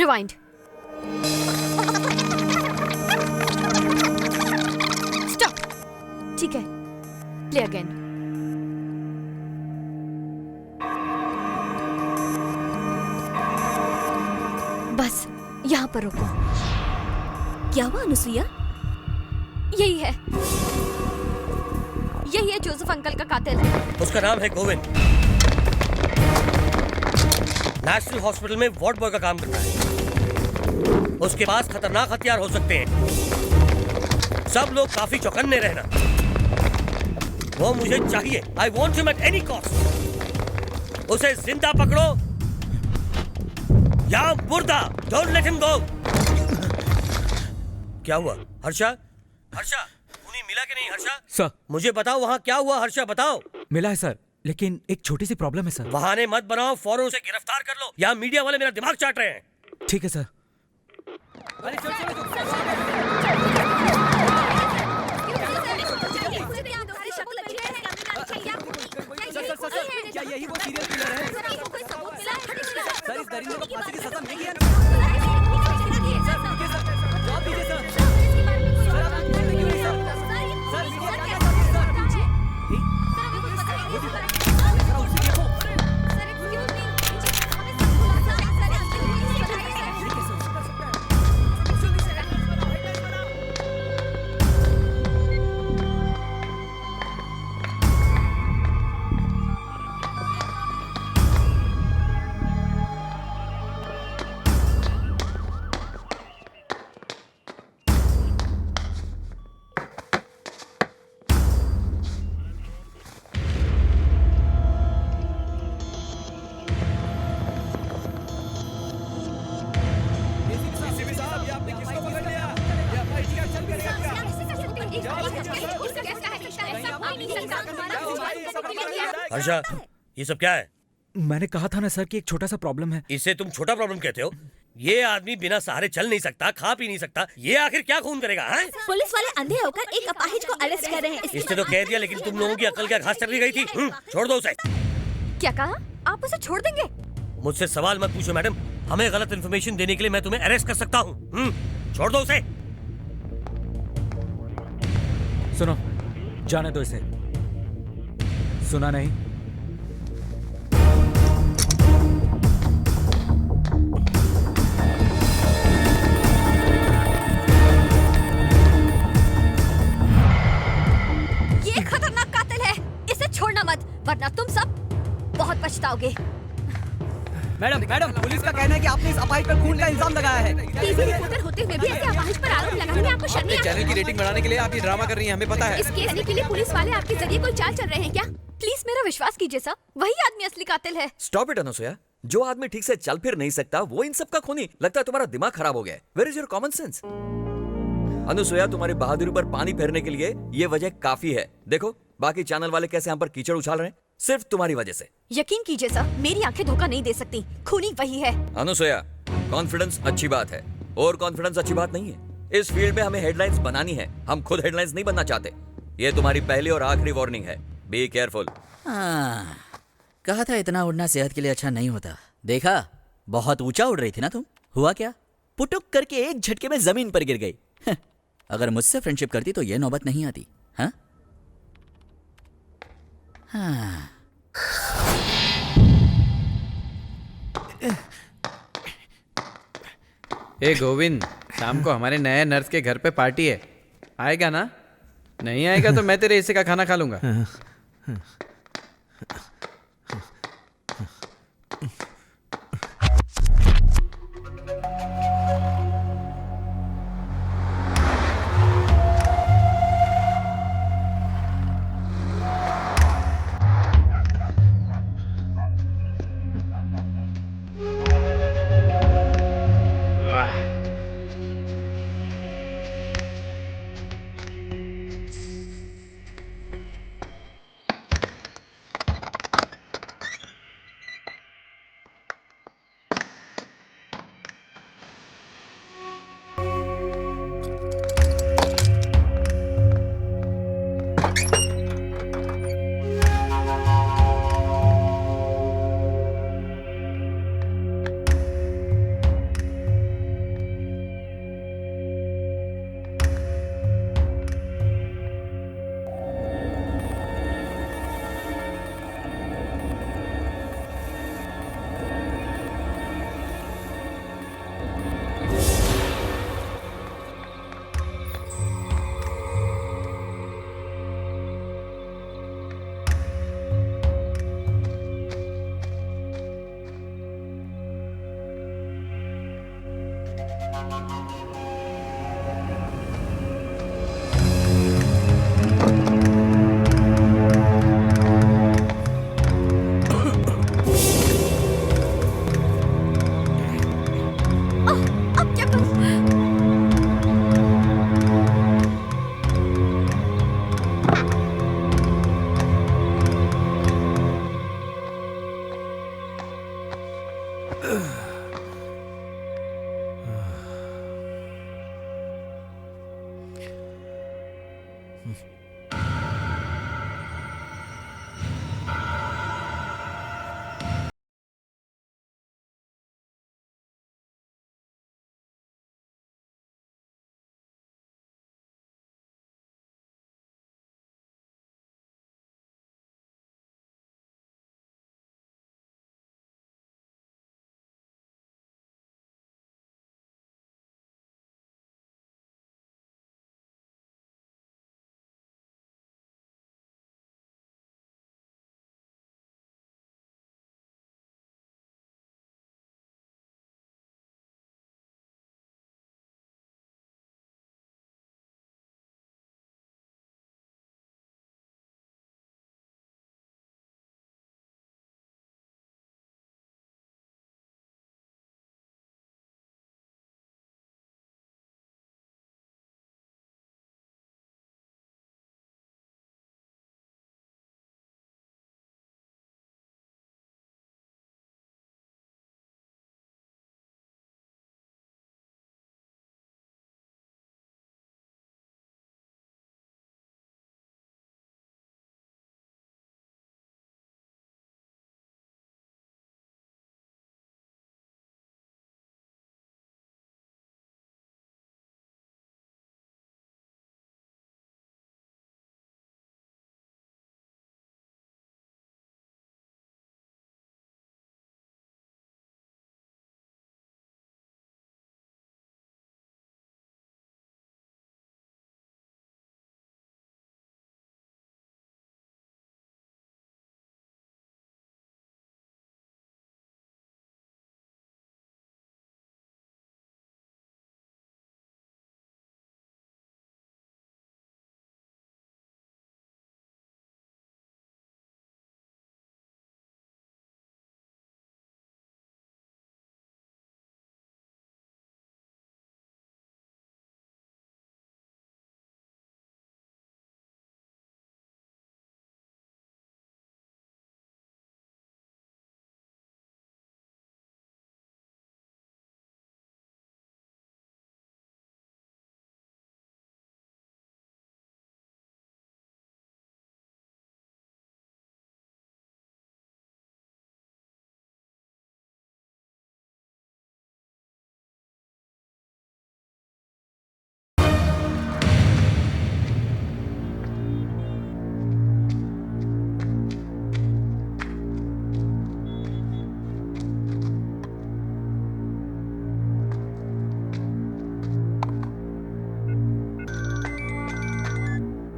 रिवाइंड। स्टॉप। ठीक है, प्ले अगेन। बस यहाँ पर रुको। क्या हुआ अनुसुईया? यही है, यही है जोसेफ अंकल का कातिल है। उसका नाम है गोविंद। नेशनल हॉस्पिटल में वार्ड बॉय का काम करता है। उसके पास खतरनाक हथियार हो सकते हैं। सब लोग काफी चौकन्ने रहना। वो मुझे चाहिए। I want him at any cost. उसे जिंदा पकड़ो या मुर्दा। Don't let him go. क्या हुआ हर्षा? हर्षा, उन्हें मिला कि नहीं? हर्षा सर, मुझे बताओ वहाँ क्या हुआ? हर्षा बताओ। मिला है सर, लेकिन एक छोटी सी प्रॉब्लम है सर। बहाने मत बनाओ, फौरन उसे गिरफ्तार कर लो या मीडिया वाले मेरा दिमाग चाट रहे हैं। ठीक है सर। क्या यही वो सीरियल किलर है? सर, इस दरिंदे को फांसी की सजा मिलेगी या नहीं? जवाब दीजिए सर। सर, आप बोलते क्यों नहीं सर? सर, मीडिया क्या कहती है सर? जरा उसे देखो। हर्षा, ये सब क्या है? मैंने कहा था ना सर कि एक छोटा सा प्रॉब्लम है। इसे तुम छोटा प्रॉब्लम कहते हो? ये आदमी बिना सहारे चल नहीं सकता, खा पी नहीं सकता। ये आखिर क्या खून करेगा? हैं? पुलिस वाले अंधे होकर एक अपाहिज को अरेस्ट कर रहे हैं। इसने तो कह दिया, लेकिन तुम लोगों की अकल क्या घास चली गई थी? छोड़ दो उसे। क्या कहा? आप उसे छोड़ देंगे? मुझसे सवाल मत पूछो मैडम। हमें गलत इन्फॉर्मेशन देने के लिए मैं तुम्हें अरेस्ट कर सकता हूँ। छोड़ दो उसे। सुनो, जाने दो इसे। सुना नहीं? ये खतरनाक कातिल है, इसे छोड़ना मत, वरना तुम सब बहुत पछताओगे। मैडम, पुलिस का कहना है कि आपने इस अपाहिज पर खून का इल्जाम लगाया है। टीवी रिपोर्टर होते हुए भी ऐसे अपाहिज पर आरोप लगाने में आपको शर्म नहीं आती? चैनल की रेटिंग बढ़ाने के लिए आप ये ड्रामा कर रही हैं, हमें पता है। इस केस के लिए पुलिस वाले आपके जरिए कोई चाल चल रहे हैं क्या? प्लीज मेरा विश्वास कीजिए सर, वही आदमी असली कातिल है। Stop it Anusuya. जो आदमी ठीक से चल फिर नहीं सकता वो इन सब का खूनी। लगता है तुम्हारा दिमाग खराब हो गया है। Where is your common sense? Anusuya, तुम्हारी बहादुरी पर पानी फेरने के लिए ये वजह काफी है। देखो बाकी चैनल वाले कैसे यहाँ पर कीचड़ उछाल रहे हैं, सिर्फ तुम्हारी वजह से। यकीन कीजिए सर, मेरी आंखें धोखा नहीं दे सकती, खूनी वही है। अनुसुया, कॉन्फिडेंस अच्छी बात है और कॉन्फिडेंस अच्छी बात नहीं है। इस फील्ड में हमें हेडलाइंस बनानी है, हम खुद हेडलाइंस नहीं बनना चाहते। ये तुम्हारी पहली और आखिरी वार्निंग है। Be careful. कहा था इतना उड़ना सेहत के लिए अच्छा नहीं होता। देखा, बहुत ऊंचा उड़ रही थी ना तुम। हुआ क्या? पुटुक करके एक झटके में जमीन पर गिर गई। अगर मुझसे फ्रेंडशिप करती तो ये नौबत नहीं आती। हाँ? हाँ। ए गोविंद, शाम को हमारे नए नर्स के घर पे पार्टी है, आएगा ना? नहीं आएगा तो मैं तेरे हिस्से का खाना खा लूंगा।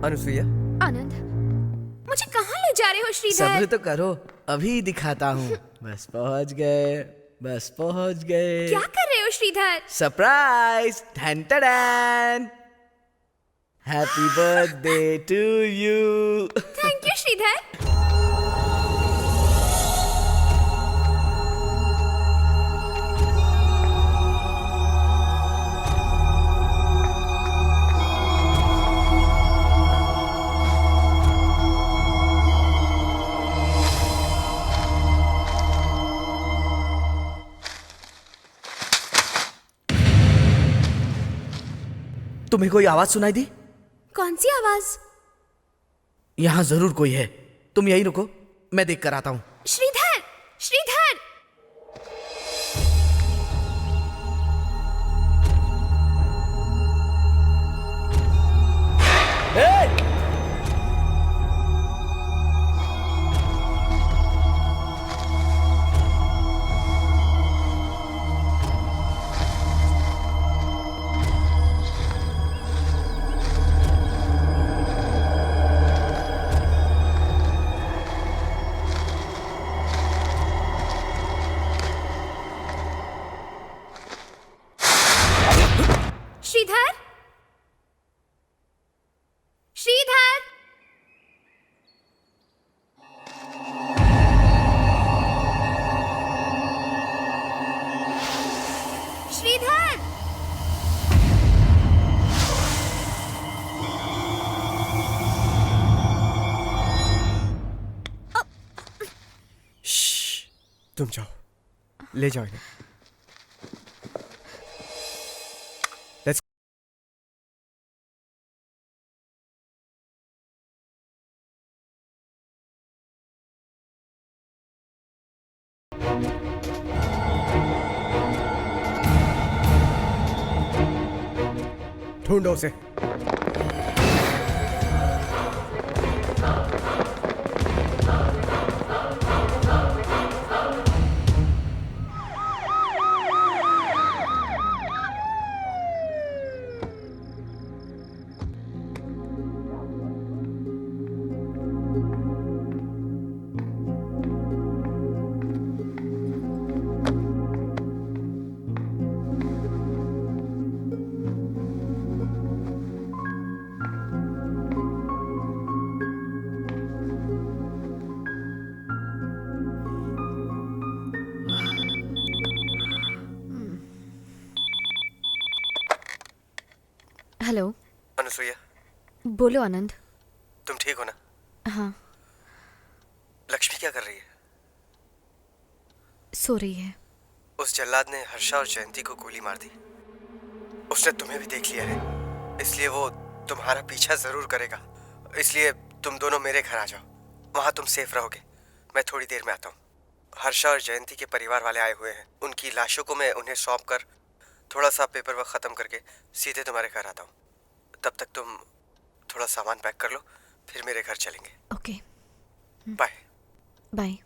अनुसुईया, आनंद, मुझे कहाँ ले जा रहे हो श्रीधर? सब्र तो करो, अभी दिखाता हूँ। बस पहुँच गए, बस पहुँच गए। क्या कर रहे हो श्रीधर? सरप्राइज! ठन ठन! Happy birthday to you. Thank you Sridhar. तुम्हें कोई आवाज सुनाई दी? कौन सी आवाज? यहाँ जरूर कोई है, तुम यहीं रुको, मैं देख कर आता हूँ। श्रीधर, श्रीधर! श्रीधर, श्रीधर! श्रीधर! तुम जाओ, ले जाओ इन्हें। Let's ढूंढो उसे। हेलो अनुसुईया, बोलो आनंद। तुम ठीक हो ना? हाँ, लक्ष्मी क्या कर रही है? सो रही है। उस जल्लाद ने हर्षा और जयंती को गोली मार दी। उसने तुम्हें भी देख लिया है, इसलिए वो तुम्हारा पीछा जरूर करेगा। इसलिए तुम दोनों मेरे घर आ जाओ, वहां तुम सेफ रहोगे। मैं थोड़ी देर में आता हूँ। हर्षा और जयंती के परिवार वाले आए हुए हैं। उनकी लाशों को मैं उन्हें सौंप कर थोड़ा सा पेपर वर्क खत्म करके सीधे तुम्हारे घर आता हूँ। तब तक तुम थोड़ा सामान पैक कर लो, फिर मेरे घर चलेंगे। Okay, bye. Bye.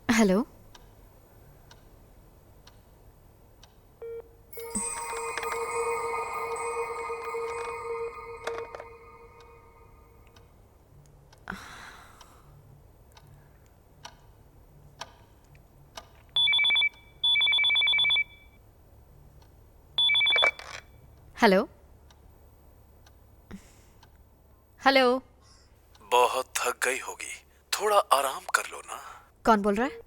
Hello, hello, hello. बहुत थक गई होगी, थोड़ा आराम कर लो ना। कौन बोल रहा है?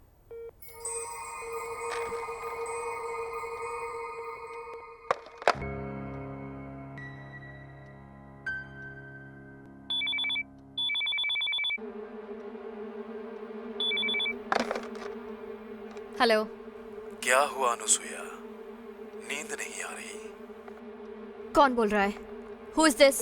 हेलो। क्या हुआ अनुसुईया, नींद नहीं आ रही? कौन बोल रहा है? Who is this?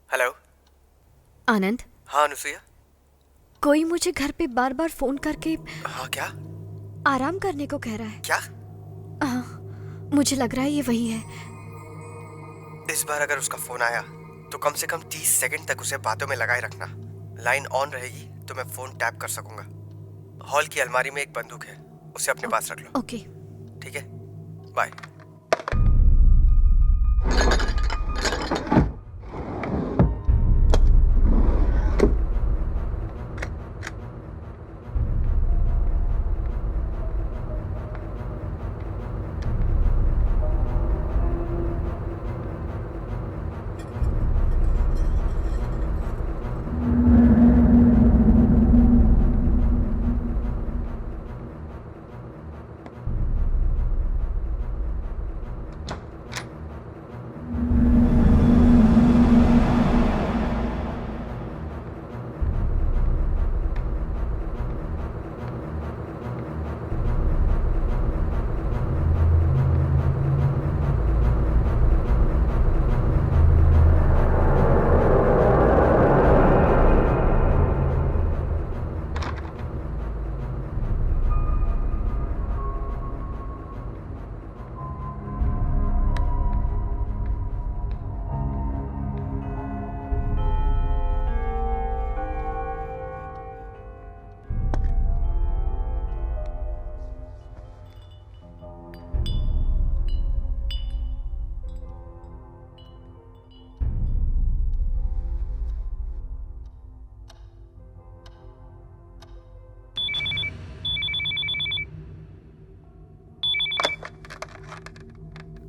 हेलो। आनंद। हाँ अनुसुईया। कोई मुझे घर पे बार बार फोन करके हाँ क्या? आराम करने को कह रहा है। क्या? मुझे लग रहा है ये वही है। इस बार अगर उसका फोन आया तो कम से कम 30 सेकंड तक उसे बातों में लगाए रखना। लाइन ऑन रहेगी तो मैं फोन टैप कर सकूंगा। हॉल की अलमारी में एक बंदूक है, उसे अपने पास रख लो। ओके, ठीक है, बाय।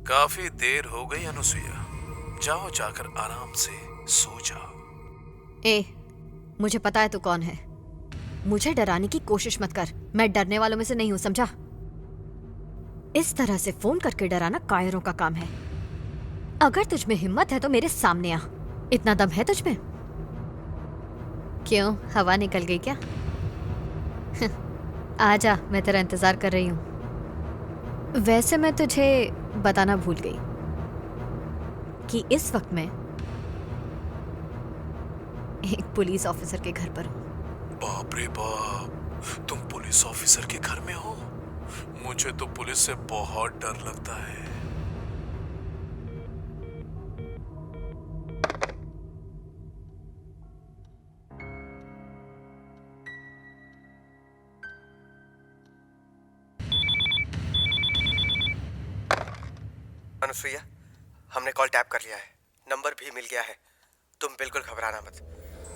काफी देर हो गई अनुसुईया, जाओ जाकर आराम से सो जाओ। ए, मुझे पता है तू कौन है। मुझे डराने की कोशिश मत कर, मैं डरने वालों में से नहीं हूं, समझा? इस तरह से फोन करके डराना कायरों का काम है। अगर तुझ में हिम्मत है तो मेरे सामने आ। इतना दम है तुझ में? क्यों, हवा निकल गई क्या? आजा, मैं तेरा इंतजार कर रही हूं। वैसे मैं तुझे बताना भूल गई कि इस वक्त मैं एक पुलिस ऑफिसर के घर पर हूं। बाप रे बाप, तुम पुलिस ऑफिसर के घर में हो? मुझे तो पुलिस से बहुत डर लगता है। अनुसुईया, हमने कॉल टैप कर लिया है, नंबर भी मिल गया है। तुम बिल्कुल घबराना मत,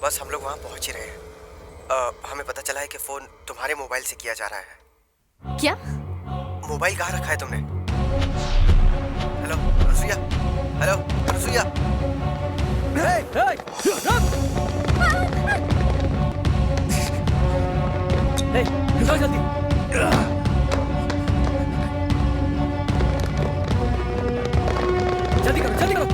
बस हम लोग वहाँ पहुँच ही रहे हैं। हमें पता चला है कि फोन तुम्हारे मोबाइल से किया जा रहा है। क्या? मोबाइल कहाँ रखा है तुमने? Hello Anusuiya, hello Anusuiya. रुको जल्दी। जल्दी करो, जल्दी करो।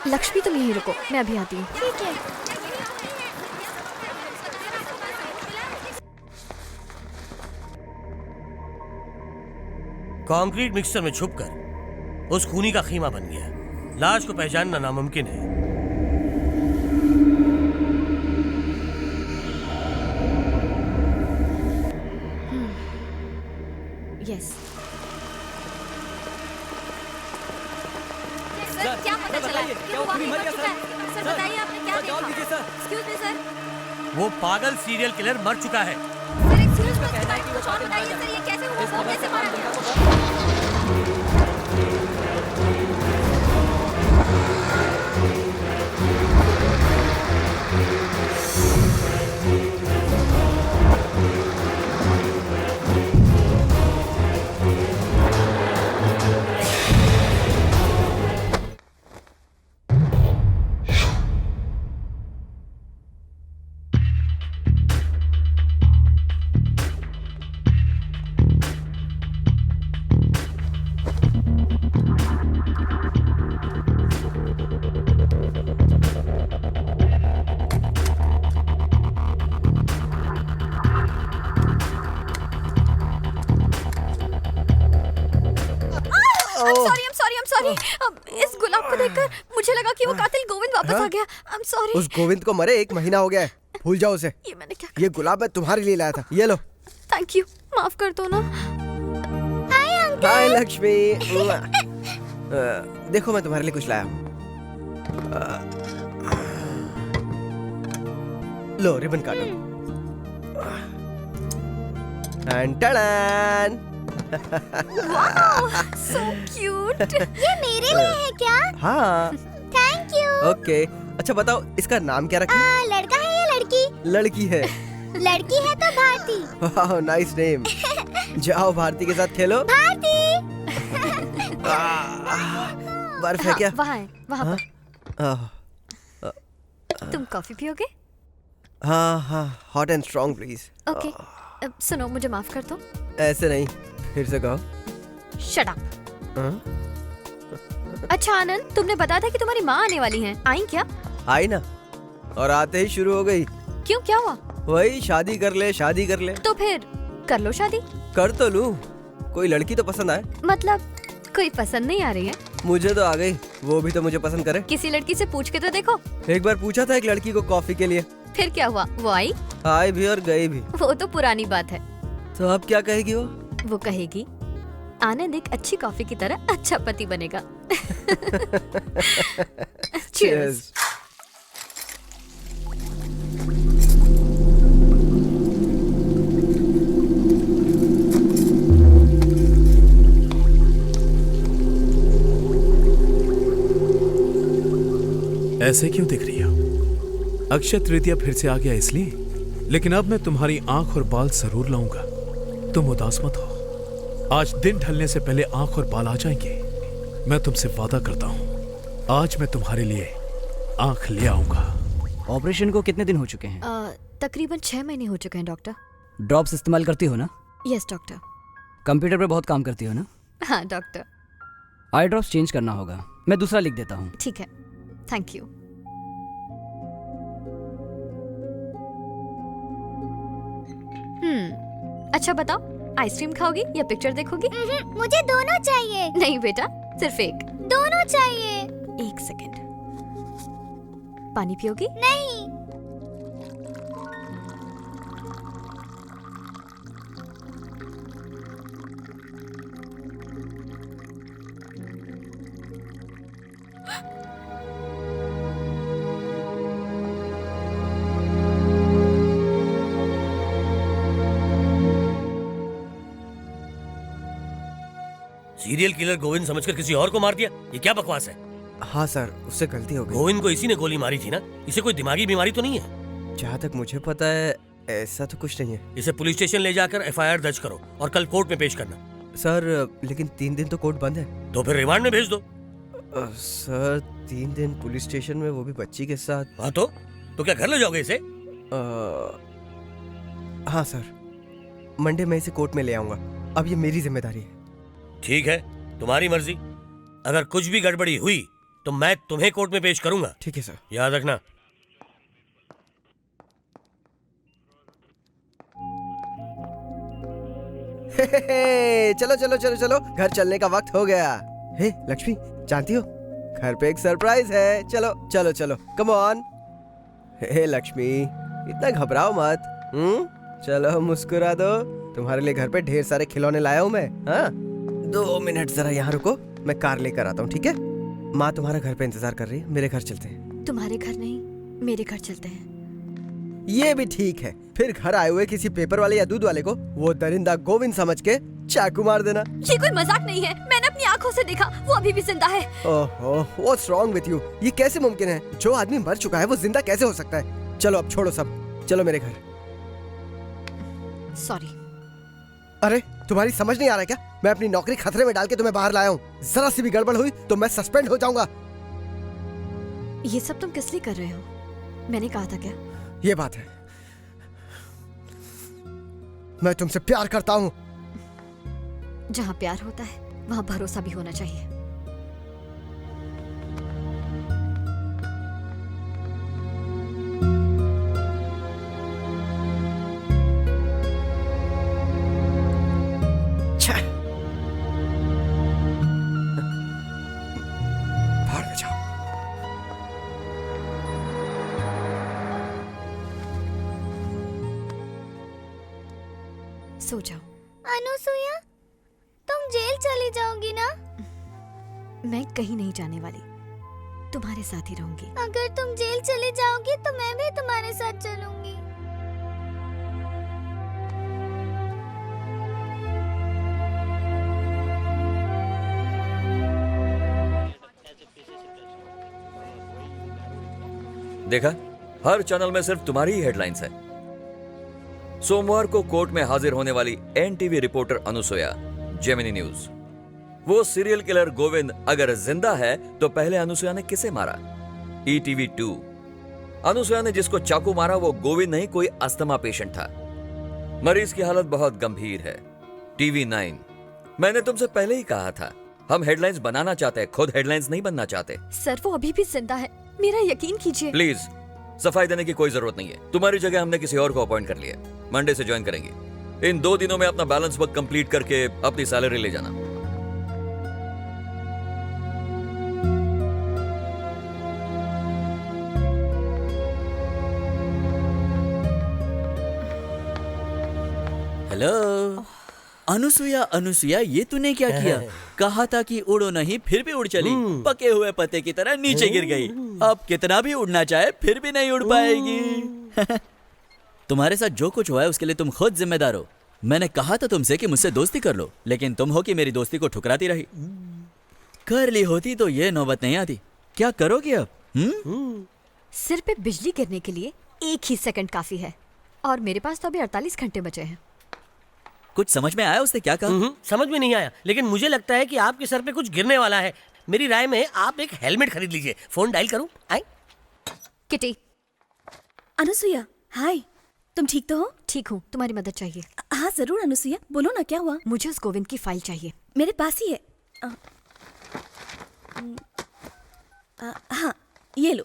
लक्ष्मी, तुम यहीं रुको, मैं अभी आती हूँ। ठीक है। कंक्रीट मिक्सचर में छुपकर उस खूनी का खीमा बन गया। लाश को पहचानना नामुमकिन है। यस। सर, क्या पता चला है? क्या वो खूनी मर गया सर? सर बताइए, आपने क्या देखा? जवाब दीजिए सर। Excuse me sir. वो पागल सीरियल किलर मर चुका है। सर एक्सक्यूज मी, कुछ और बताइए सर, ये कैसे हुआ? वो कैसे मारा गया? सॉरी, इस गुलाब को देखकर मुझे लगा कि वो कातिल गोविंद वापस आ गया। I'm sorry। उस गोविंद को मरे 1 महीना हो गया है, भूल जाओ उसे। ये मैंने क्या? ये गुलाब मैं तुम्हारे लिए लाया था, ये लो। थैंक यू, माफ कर दो ना। Hi uncle. हाय लक्ष्मी। देखो मैं तुम्हारे लिए कुछ लाया हूँ। लो रिबन काटो। टन so cute। ये मेरे लिए है क्या? हाँ। Thank you. ओके, अच्छा बताओ इसका नाम क्या रखें? लड़का है या लड़की? लड़की है। लड़की है तो भारती भारती। Nice name. जाओ भारती के साथ खेलो। भारती। बर्फ है क्या? वहाँ है, वहाँ पर। तुम कॉफी पियोगे? हाँ हाँ, hot and strong please. Okay. सुनो, मुझे माफ कर दो। ऐसे नहीं, फिर से कहो। Shut up. अच्छा आनंद, तुमने बताया था कि तुम्हारी माँ आने वाली हैं, आई क्या? आई ना, और आते ही शुरू हो गई। क्यों, क्या हुआ? वही शादी कर ले, शादी कर ले। तो फिर कर लो शादी। कर तो लूं, कोई लड़की तो पसंद आए। मतलब कोई पसंद नहीं आ रही है? मुझे तो आ गई, वो भी तो मुझे पसंद करे। किसी लड़की से पूछ के तो देखो। एक बार पूछा था एक लड़की को कॉफी के लिए। फिर क्या हुआ? वो आई? आई भी और गई भी। वो तो पुरानी बात है। तो अब क्या कहेगी वो? वो कहेगी आनंद एक अच्छी कॉफी की तरह अच्छा पति बनेगा। Cheers. ऐसे क्यों दिख रही हो? अक्षय तृतीया फिर से आ गया इसलिए? लेकिन अब मैं तुम्हारी आंख और बाल जरूर लाऊंगा। तुम उदास मत हो, आज दिन ढलने से पहले आंख और बाल आ जाएंगे। मैं तुमसे वादा करता हूँ, आज मैं तुम्हारे लिए आंख ले आऊंगा। ऑपरेशन को कितने दिन हो चुके हैं? तकरीबन 6 महीने हो चुके हैं डॉक्टर। ड्रॉप्स इस्तेमाल करती हो ना? Yes doctor. कंप्यूटर पे बहुत काम करती हो ना? हाँ डॉक्टर। आई ड्रॉप्स चेंज करना होगा, मैं दूसरा लिख देता हूँ। ठीक है, थैंक यू। अच्छा बताओ, आइसक्रीम खाओगी या पिक्चर देखोगी? मुझे दोनों चाहिए। नहीं बेटा, सिर्फ एक। दोनों चाहिए। एक सेकंड। पानी पियोगी? नहीं। सीरियल किलर गोविंद समझकर किसी और को मार दिया, ये क्या बकवास है? हाँ सर, उससे गलती हो गई। गोविंद को इसी ने गोली मारी थी ना? इसे कोई दिमागी बीमारी तो नहीं है? जहाँ तक मुझे पता है ऐसा तो कुछ नहीं है। इसे पुलिस स्टेशन ले जाकर एफआईआर दर्ज करो और कल कोर्ट में पेश करना। सर लेकिन 3 दिन तो कोर्ट बंद है। तो फिर रिमांड में भेज दो। सर 3 दिन पुलिस स्टेशन में, वो भी बच्ची के साथ। हाँ तो क्या घर ले जाओगे इसे? हाँ सर, मंडे में इसे कोर्ट में ले आऊंगा। अब ये मेरी जिम्मेदारी है। ठीक है, तुम्हारी मर्जी। अगर कुछ भी गड़बड़ी हुई तो मैं तुम्हें कोर्ट में पेश करूंगा। ठीक है सर। याद रखना। चलो चलो चलो चलो, घर चलने का वक्त हो गया। हे लक्ष्मी, जानती हो घर पे एक सरप्राइज है। चलो चलो चलो, कम ऑन। हे लक्ष्मी, इतना घबराओ मत। चलो मुस्कुरा दो, तुम्हारे लिए घर पे ढेर सारे खिलौने लाया हूँ मैं। हाँ 2 मिनट जरा यहाँ रुको, मैं कार लेकर आता हूँ, ठीक है? माँ तुम्हारा घर पे इंतजार कर रही है, मेरे घर चलते हैं। तुम्हारे घर नहीं, मेरे घर चलते हैं। ये भी ठीक है। फिर घर आए हुए किसी पेपर वाले या दूध वाले को वो दरिंदा गोविंद समझ के चाकू मार देना। ये कोई मजाक नहीं है, मैंने अपनी आंखों से देखा, वो अभी भी जिंदा है। ओहो, व्हाट्स रॉन्ग विद यू? ये कैसे मुमकिन है? जो आदमी मर चुका है वो जिंदा कैसे हो सकता है? चलो अब छोड़ो सब, चलो मेरे घर। सॉरी। अरे तुम्हारी समझ नहीं आ रहा क्या? मैं अपनी नौकरी खतरे में डाल के तुम्हें बाहर लाया हूँ। जरा सी भी गड़बड़ हुई तो मैं सस्पेंड हो जाऊंगा। ये सब तुम किस लिए कर रहे हो? मैंने कहा था क्या? ये बात है, मैं तुमसे प्यार करता हूँ। जहाँ प्यार होता है वहाँ भरोसा भी होना चाहिए। बाहर में जाओ। सो जाओ। अनुसुईया, तुम जेल चली जाओगी ना? मैं कहीं नहीं जाने वाली, तुम्हारे साथ ही रहूंगी। अगर तुम जेल चली जाओगी तो मैं भी तुम्हारे साथ चलूंगी। देखा, हर चैनल में सिर्फ तुम्हारी ही हेडलाइंस है। सोमवार को कोर्ट में हाजिर होने वाली NTV reporter Anusuya, Gemini news. वो सीरियल किलर गोविंद अगर जिंदा है तो पहले अनुसुया ने किसे मारा? ETV 2। अनुसुया ने जिसको चाकू मारा वो गोविंद नहीं, कोई अस्थमा पेशेंट था। मरीज की हालत बहुत गंभीर है। TV 9। मैंने तुमसे पहले ही कहा था, हम हेडलाइंस बनाना चाहते हैं, खुद हेडलाइंस नहीं बनना चाहते। सर वो अभी भी जिंदा है, मेरा यकीन कीजिए। प्लीज, सफाई देने की कोई जरूरत नहीं है। तुम्हारी जगह हमने किसी और को अपॉइंट कर लिया। मंडे से ज्वाइन करेंगे। इन 2 दिनों में अपना बैलेंस वर्क कंप्लीट करके अपनी सैलरी ले जाना। हेलो अनुसुया, अनुसुया ये तूने क्या किया? कहा था कि उड़ो नहीं, फिर भी उड़ चली। पके हुए पत्ते की तरह नीचे गिर गई। अब कितना भी उड़ना चाहे फिर भी नहीं उड़ पाएगी। तुम्हारे साथ जो कुछ हुआ है उसके लिए तुम खुद जिम्मेदार हो। मैंने कहा था तुमसे कि मुझसे दोस्ती कर लो, लेकिन तुम हो कि मेरी दोस्ती को ठुकराती रही। कर ली होती तो ये नौबत नहीं आती। क्या करोगी अब? सिर पे बिजली गिरने के लिए 1 ही सेकंड काफी है, और मेरे पास तो अभी 48 घंटे बचे हैं। कुछ समझ में आया उसने क्या कहा? समझ में नहीं आया, लेकिन मुझे लगता है कि आपके सर पे कुछ गिरने वाला है। मेरी राय में आप एक हेलमेट खरीद लीजिए। फोन डायल करूं? आए किटी। अनुसुया, हाय, तुम ठीक तो हो? ठीक हूँ, तुम्हारी मदद चाहिए। हाँ जरूर अनुसुया, बोलो ना क्या हुआ? मुझे उस गोविंद की फाइल चाहिए। मेरे पास ही है। हाँ ये लो।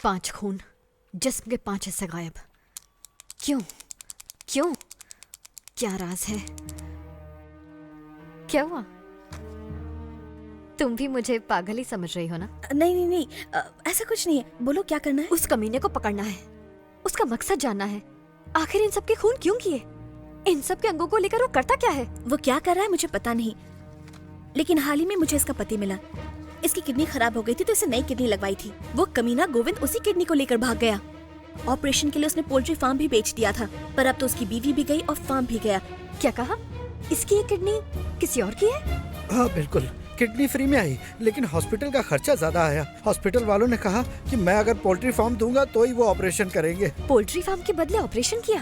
5 खून, जिस्म के 5 हिस्से गायब। क्यों? क्यों? क्या राज है? क्या हुआ? तुम भी मुझे पागल ही समझ रही हो ना? नहीं नहीं नहीं, ऐसा कुछ नहीं है। बोलो क्या करना है? उस कमीने को पकड़ना है, उसका मकसद जानना है। आखिर इन सब के खून क्यों किए? इन सब के अंगों को लेकर वो करता क्या है? वो क्या कर रहा है मुझे पता नहीं, लेकिन हाल ही में मुझे इसका पति मिला। इसकी किडनी खराब हो गई थी तो इसे नई किडनी लगवाई थी। वो कमीना गोविंद उसी किडनी को लेकर भाग गया। ऑपरेशन के लिए उसने पोल्ट्री फार्म भी बेच दिया था, पर अब तो उसकी बीवी भी गई और फार्म भी गया। क्या कहा? इसकी ये किडनी किसी और की है? हाँ बिल्कुल, किडनी फ्री में आई, लेकिन हॉस्पिटल का खर्चा ज्यादा आया। हॉस्पिटल वालों ने कहा कि मैं अगर पोल्ट्री फार्म दूंगा तो ही वो ऑपरेशन करेंगे। पोल्ट्री फार्म के बदले ऑपरेशन किया?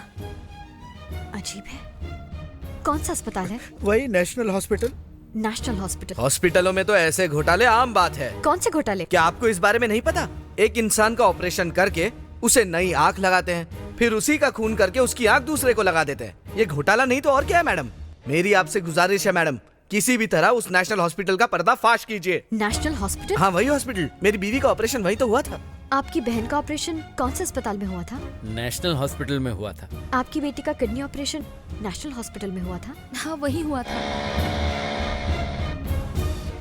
अजीब है। कौन सा अस्पताल है? वही नेशनल हॉस्पिटल। National hospital. हॉस्पिटलों में तो ऐसे घोटाले आम बात है। कौन से घोटाले? क्या आपको इस बारे में नहीं पता? एक इंसान का ऑपरेशन करके उसे नई आंख लगाते हैं, फिर उसी का खून करके उसकी आंख दूसरे को लगा देते हैं। ये घोटाला नहीं तो और क्या है मैडम? मेरी आपसे गुजारिश है मैडम, किसी भी तरह उस नेशनल हॉस्पिटल का पर्दाफाश कीजिए। National hospital? हाँ वही हॉस्पिटल। मेरी बीवी का ऑपरेशन वही तो हुआ था। आपकी बहन का ऑपरेशन कौन से अस्पताल में हुआ था? नेशनल हॉस्पिटल में हुआ था। आपकी बेटी का किडनी ऑपरेशन नेशनल हॉस्पिटल में हुआ था? हाँ वही हुआ था।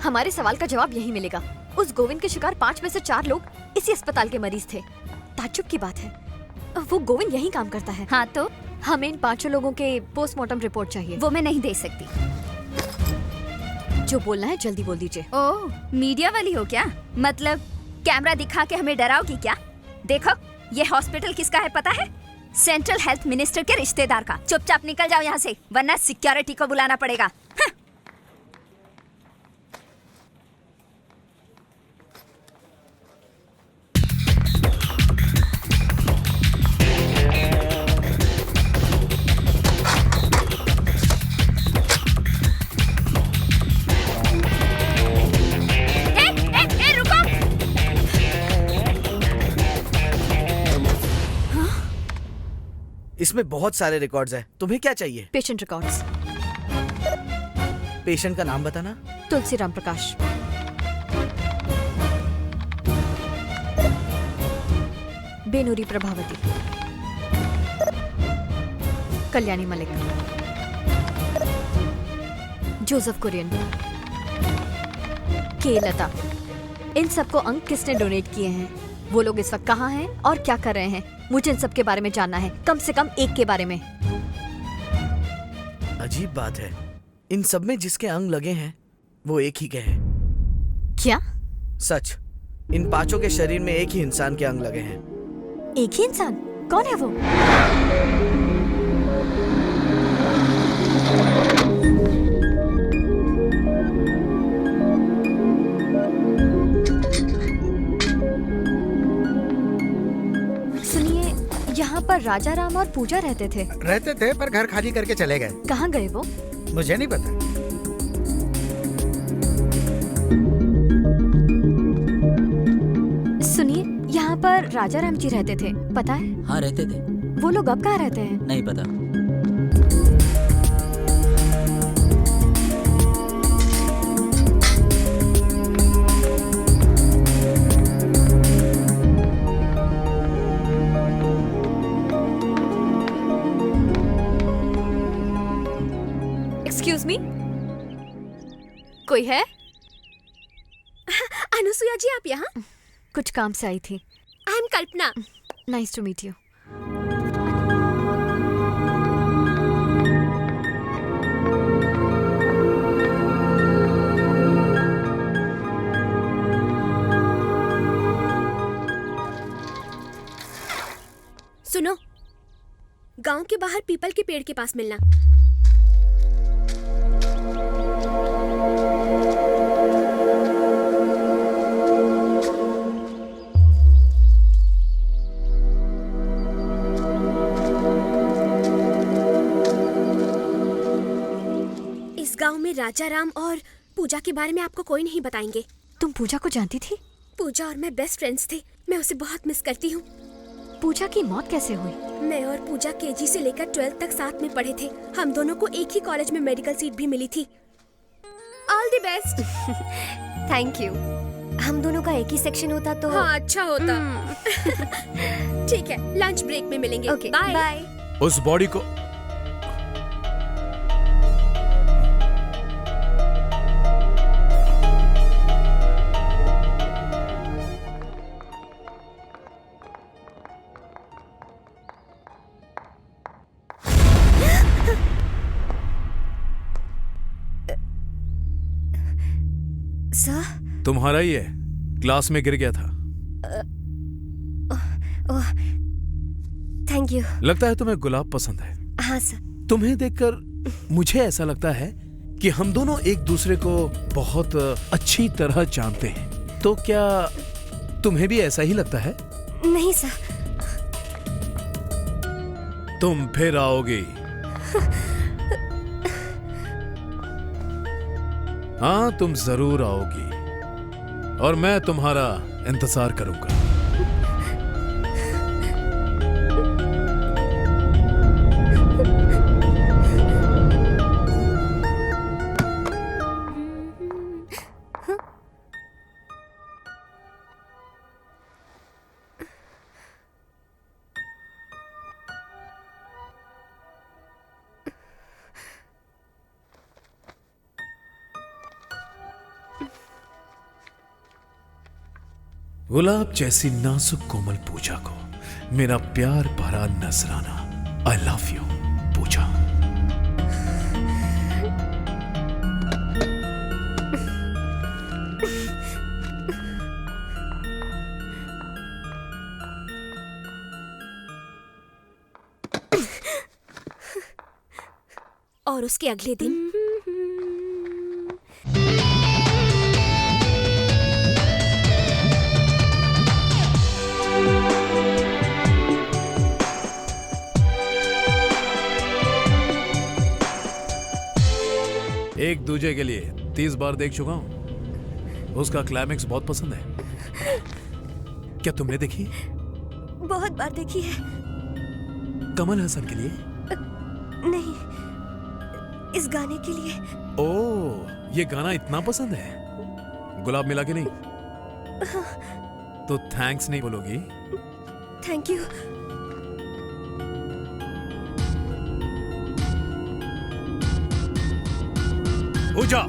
हमारे सवाल का जवाब यही मिलेगा। उस गोविंद के शिकार 5 में से 4 लोग इसी अस्पताल के मरीज थे। ताज्जुब की बात है, वो गोविंद यही काम करता है। हाँ तो हमें इन 5 लोगों के पोस्टमार्टम रिपोर्ट चाहिए। वो मैं नहीं दे सकती। जो बोलना है जल्दी बोल दीजिए। ओह, मीडिया वाली हो क्या? मतलब कैमरा दिखा के हमें डराओगी क्या? देखो, ये हॉस्पिटल किसका है पता है? सेंट्रल हेल्थ मिनिस्टर के रिश्तेदार का। चुपचाप निकल जाओ यहाँ से, वरना सिक्योरिटी को बुलाना पड़ेगा। हाँ। इसमें बहुत सारे रिकॉर्ड्स हैं। तुम्हें क्या चाहिए? Patient records. पेशेंट का नाम बताना। तुलसीराम प्रकाश। बेनूरी प्रभावती। कल्याणी मलिक। जोसेफ कुरियन। के लता। इन सबको अंक किसने डोनेट किए हैं? वो लोग इस वक्त कहाँ हैं और क्या कर रहे हैं? मुझे इन सब के बारे में जानना है, कम से कम एक के बारे में। अजीब बात है, इन सब में जिसके अंग लगे हैं वो एक ही के हैं। क्या? सच, इन 5 के शरीर में एक ही इंसान के अंग लगे हैं। एक ही इंसान? कौन है वो? पर राजा राम और पूजा रहते थे। रहते थे पर घर खाली करके चले गए। कहाँ गए वो? मुझे नहीं पता। सुनिए, यहाँ पर राजा राम जी रहते थे, पता है? हाँ रहते थे। वो लोग अब कहाँ रहते हैं? नहीं पता। एक्सक्यूज मी, कोई है? अनुसुया जी, आप यहाँ? कुछ काम से आई थी। I am Kalpana. Nice to meet you. सुनो, गांव के बाहर पीपल के पेड़ के पास मिलना। इस गांव में राजा राम और पूजा के बारे में आपको कोई नहीं बताएंगे। तुम पूजा को जानती थी? पूजा और मैं बेस्ट फ्रेंड्स थे। मैं उसे बहुत मिस करती हूँ। पूजा की मौत कैसे हुई? मैं और पूजा केजी से लेकर 12th तक साथ में पढ़े थे। हम दोनों को एक ही कॉलेज में मेडिकल सीट भी मिली थी। All the best. Thank you. हम दोनों का एक ही सेक्शन होता तो हाँ, अच्छा होता। ठीक है, लंच ब्रेक में मिलेंगे। Okay, bye bye. उस बॉडी को सर, तुम्हारा ही है, क्लास में गिर गया था। Thank you. लगता है तुम्हें गुलाब पसंद है। हाँ सर। तुम्हें देखकर मुझे ऐसा लगता है कि हम दोनों एक दूसरे को बहुत अच्छी तरह जानते हैं। तो क्या तुम्हें भी ऐसा ही लगता है? नहीं सर। तुम फिर आओगी। हाँ, तुम जरूर आओगी और मैं तुम्हारा इंतजार करूंगा। गुलाब जैसी नाजुक कोमल पूजा को मेरा प्यार भरा नजराना। आई लव यू पूजा। और उसके अगले दिन एक दूजे के लिए 30 बार देख चुका हूं। उसका क्लाइमेक्स बहुत पसंद है। क्या तुमने देखी? बहुत बार देखी है। कमल हसन के लिए? नहीं, इस गाने के लिए। ओह, ये गाना इतना पसंद है। गुलाब मिला कि नहीं? तो थैंक्स नहीं बोलोगी? Thank you. पूजा,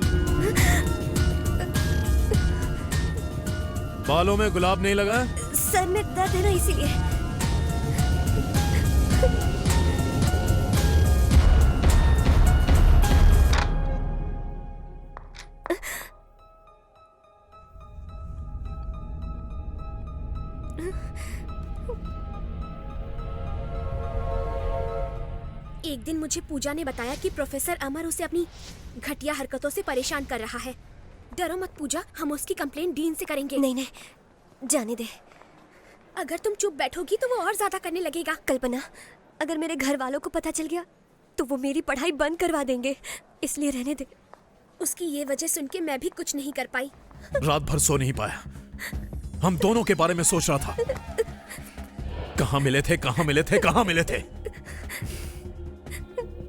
बालों में गुलाब नहीं लगा? सर में दर्द है ना, इसीलिए। एक दिन मुझे पूजा ने बताया कि प्रोफेसर अमर उसे अपनी घटिया हरकतों से परेशान कर रहा है। डरो मत पूजा, हम उसकी कंप्लेंट डीन से करेंगे। नहीं नहीं, जाने दे। अगर तुम चुप बैठोगी तो वो और ज्यादा करने लगेगा। कल्पना, अगर मेरे घर वालों को पता चल गया तो वो मेरी पढ़ाई बंद करवा देंगे, इसलिए रहने दे। उसकी ये वजह सुन के मैं भी कुछ नहीं कर पाई। रात भर सो नहीं पाया। हम दोनों के बारे में सोच रहा था। कहाँ मिले थे, कहाँ मिले थे, कहाँ मिले थे।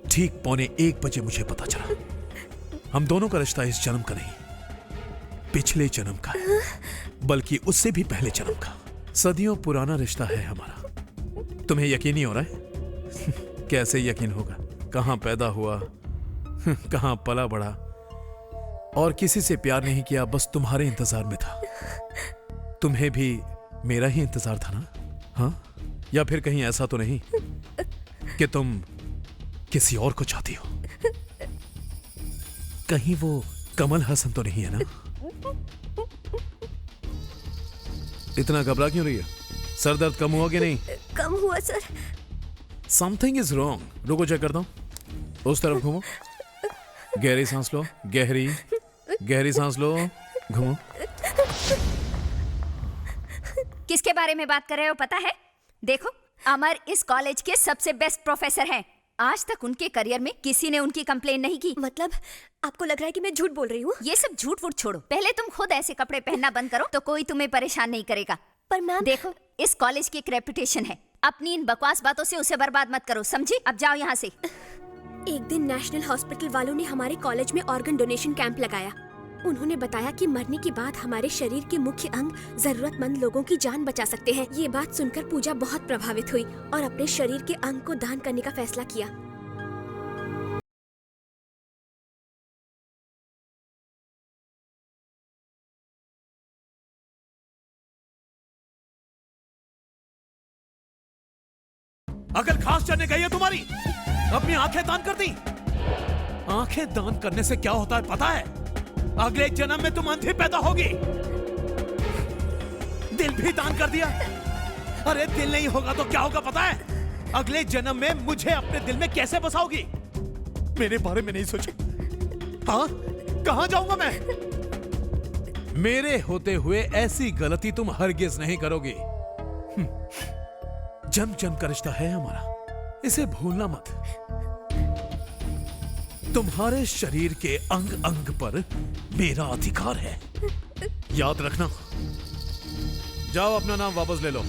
ठीक 1:45 बजे मुझे पता चला हम दोनों का रिश्ता इस जन्म का नहीं, पिछले जन्म का है, बल्कि उससे भी पहले जन्म का। सदियों पुराना रिश्ता है हमारा। तुम्हें यकीन नहीं हो रहा है? कैसे यकीन होगा? कहां पैदा हुआ, कहां पला बड़ा, और किसी से प्यार नहीं किया, बस तुम्हारे इंतजार में था। तुम्हें भी मेरा ही इंतजार था ना? हाँ? या फिर कहीं ऐसा तो नहीं कि तुम किसी और को चाहती हो? कहीं वो कमल हसन तो नहीं है ना? इतना घबरा क्यों रही है? सर दर्द कम हुआ कि नहीं? कम हुआ सर। Something is wrong. रुको, चेक करता हूं। उस तरफ घूमो। गहरी सांस लो, गहरी सांस लो, घूमो। किसके बारे में बात कर रहे हो पता है? देखो, अमर इस कॉलेज के सबसे बेस्ट प्रोफेसर हैं। आज तक उनके करियर में किसी ने उनकी कंप्लेन नहीं की। मतलब आपको लग रहा है कि मैं झूठ बोल रही हूँ? ये सब झूठ वूठ छोड़ो, पहले तुम खुद ऐसे कपड़े पहनना बंद करो तो कोई तुम्हें परेशान नहीं करेगा। पर मैम, देखो, इस कॉलेज की एक रेपुटेशन है। अपनी इन बकवास बातों से उसे बर्बाद मत करो, समझी? अब जाओ यहाँ से। एक दिन नेशनल हॉस्पिटल वालों ने हमारे कॉलेज में ऑर्गन डोनेशन कैंप लगाया। उन्होंने बताया कि मरने के बाद हमारे शरीर के मुख्य अंग जरूरतमंद लोगों की जान बचा सकते हैं। ये बात सुनकर पूजा बहुत प्रभावित हुई और अपने शरीर के अंग को दान करने का फैसला किया। अगर घास चढ़ने गई है तुम्हारी, अपनी आंखें दान कर दी। आंखें दान करने से क्या होता है पता है? अगले जन्म में तुम अंधी पैदा होगी। दिल भी दान कर दिया। अरे दिल नहीं होगा तो क्या होगा पता है? अगले जन्म में मुझे अपने दिल में कैसे बसाओगी? मेरे बारे में नहीं सोची? हाँ, कहां जाऊंगा मैं? मेरे होते हुए ऐसी गलती तुम हरगिज नहीं करोगी। जन्म जन्म का रिश्ता है हमारा, इसे भूलना मत। तुम्हारे शरीर के अंग अंग पर मेरा अधिकार है, याद रखना। जाओ, अपना नाम वापस ले लो।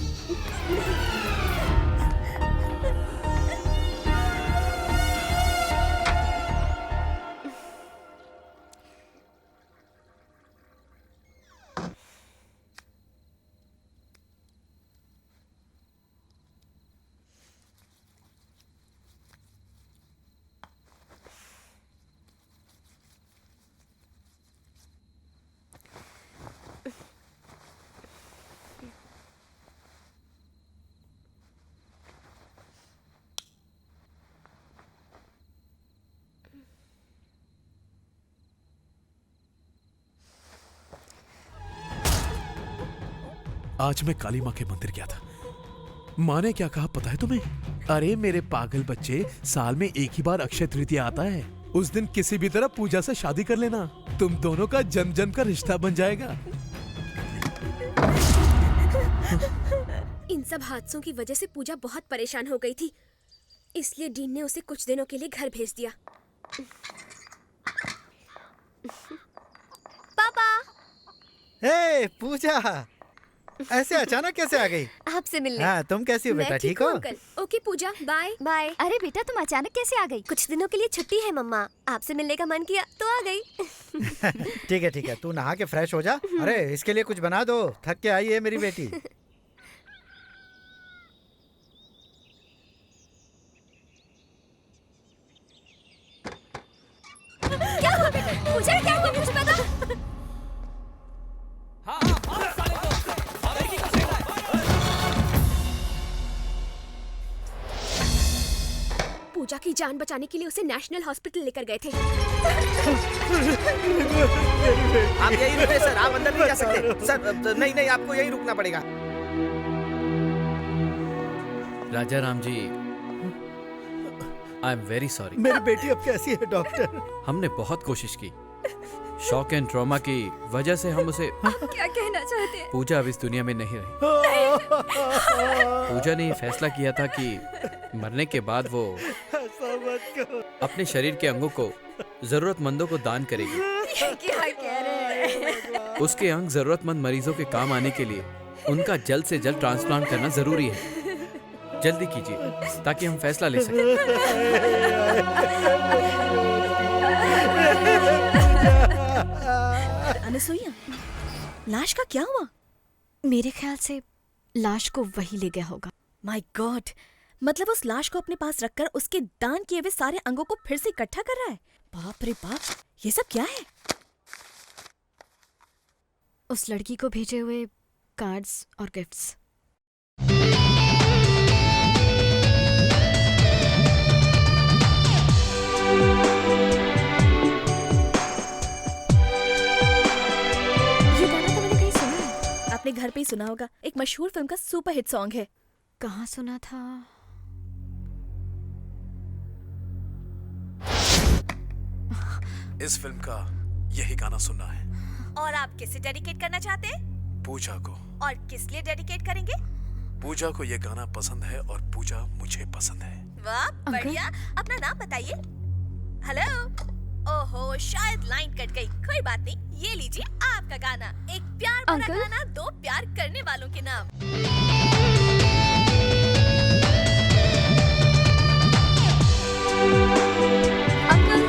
आज मैं काली माँ के मंदिर गया था। माँ ने क्या कहा पता है तुम्हें? अरे मेरे पागल बच्चे, साल में एक ही बार अक्षय तृतीया आता है। उस दिन किसी भी तरह पूजा से शादी कर लेना, तुम दोनों का जन्म जन्म का रिश्ता बन जाएगा। इन सब हादसों की वजह से पूजा बहुत परेशान हो गई थी, इसलिए डीन ने उसे कुछ दिनों के लिए घर भेज दिया। पापा! हे पूजा, ऐसे अचानक कैसे आ गई? आपसे मिलने। हाँ, तुम कैसी हो बेटा? ठीक हो? अंकल। ओके पूजा, बाय बाय। अरे बेटा, तुम अचानक कैसे आ गई? कुछ दिनों के लिए छुट्टी है मम्मा, आपसे मिलने का मन किया तो आ गई। ठीक है, तू नहा के फ्रेश हो जा। अरे इसके लिए कुछ बना दो, थक के आई है मेरी बेटी। क्या हुआ बेटा? पूजा, क्या हुआ मुझे बता। पूजा की जान बचाने के लिए उसे नेशनल हॉस्पिटल लेकर गए थे। आप यही रुके सर, आप अंदर नहीं जा सकते सर। नहीं, आपको यही रुकना पड़ेगा। राजा Ram ji, I am very sorry. मेरी बेटी अब कैसी है डॉक्टर? हमने बहुत कोशिश की, शॉक एंड ट्रॉमा की वजह से हम उसे आप क्या कहना चाहते हैं? पूजा अब इस दुनिया में नहीं रही। पूजा ने ये फैसला किया था कि मरने के बाद वो अपने शरीर के अंगों को जरूरतमंदों को दान करेगी। क्या कह रहे हैं? उसके अंग जरूरतमंद मरीजों के काम आने के लिए उनका जल्द से जल्द ट्रांसप्लांट करना जरूरी है। जल्दी कीजिए ताकि हम फैसला ले सकें। अनसुईया, लाश का क्या हुआ? मेरे ख्याल से लाश को वही ले गया होगा। माय गॉड, मतलब उस लाश को अपने पास रखकर उसके दान किए हुए सारे अंगों को फिर से इकट्ठा कर रहा है। बाप रे बाप, ये सब क्या है? उस लड़की को भेजे हुए कार्ड्स और गिफ्ट्स। अपने घर पे ही सुना होगा, एक मशहूर फिल्म का सुपर हिट सॉन्ग है। कहाँ सुना था? इस फिल्म का यही गाना सुनना है। और आप किसे डेडिकेट करना चाहते हैं? पूजा को। और किस लिए डेडिकेट करेंगे? पूजा को ये गाना पसंद है और पूजा मुझे पसंद है। वाह बढ़िया, अपना नाम बताइए। हेलो। ओहो, शायद लाइन कट गई, कोई बात नहीं, ये लीजिए आपका गाना, एक प्यार भरा गाना दो प्यार करने वालों के नाम। अंकल।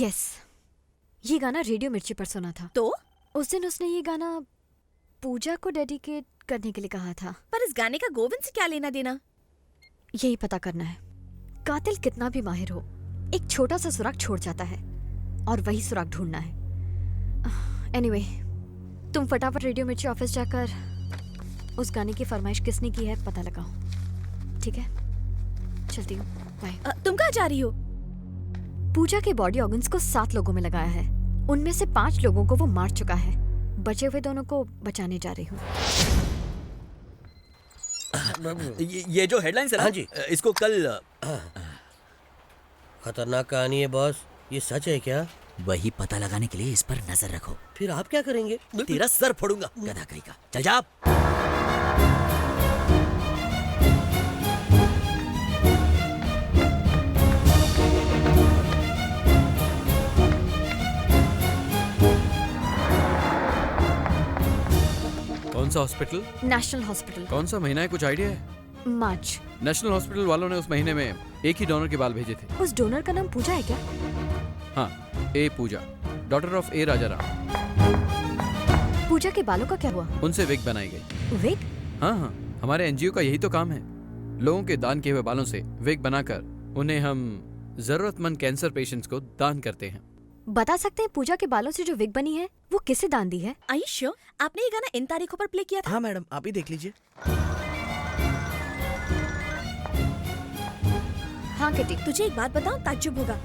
यस, ये गाना रेडियो मिर्ची पर सुना था। तो उस दिन उसने ये गाना पूजा को डेडिकेट करने के लिए कहा था। पर इस गाने का गोविंद से क्या लेना देना? यही पता करना है। कातिल कितना भी माहिर हो, एक छोटा सा सुराग छोड़ जाता है और वही सुराग ढूंढना है। एनीवे, तुम फटाफट रेडियो मिर्ची ऑफिस जाकर उस गाने की फरमाइश किसने की है पता लगाओ, ठीक है? चलती हूँ, बाय। तुम कहाँ जा रही हो? पूजा के बॉडी ऑर्गन्स को 7 लोगों में लगाया है। उनमें से 5 लोगों को वो मार चुका है। बचे हुए दोनों को बचाने जा रही हूँ। ये जो हेडलाइंस है ना, हाँ जी, इसको कल खतरनाक कहानी है बॉस, ये सच है क्या? वही पता लगाने के लिए इस पर नजर रखो। फिर आप क्या करेंगे? तेरा सर फोड़ूंगा, गधा कहीं का। चल जा। कौन सा हॉस्पिटल? National hospital. कौन सा महीना है, कुछ आइडिया है? मार्च। नेशनल हॉस्पिटल वालों ने उस महीने में एक ही डोनर के बाल भेजे थे। उस डोनर का नाम पूजा है क्या? हाँ, ए पूजा, डॉटर ऑफ ए राजा राम। पूजा के बालों का क्या हुआ? उनसे विग बनाई गई। विग? हाँ हाँ, हमारे एनजीओ का यही तो काम है। लोगों के दान किए हुए बालों से विग बनाकर उन्हें हम जरूरतमंद कैंसर पेशेंट्स को दान करते हैं। बता सकते हैं पूजा के बालों से जो विग बनी है वो किसे दान दी है? Are you sure? आपने ये गाना इन तारीखों पर प्ले किया था? हाँ मैडम, आप ही देख लीजिए। हाँ किटी, तुझे एक बात बताऊं, ताज्जुब होगा।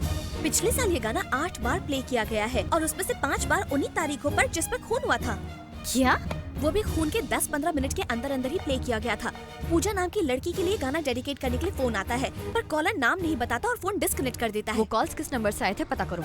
पिछले साल ये गाना 8 बार प्ले किया गया है और उसमें से 5 बार उन्हीं तारीखों पर जिस पर खून हुआ था। क्या? वो भी खून के 10-15 मिनट के अंदर अंदर ही प्ले किया गया था। पूजा नाम की लड़की के लिए गाना डेडिकेट करने के लिए फोन आता है, पर कॉलर नाम नहीं बताता और फोन डिस्कनेक्ट कर देता है। वो कॉल्स किस नंबर से आए थे पता करो।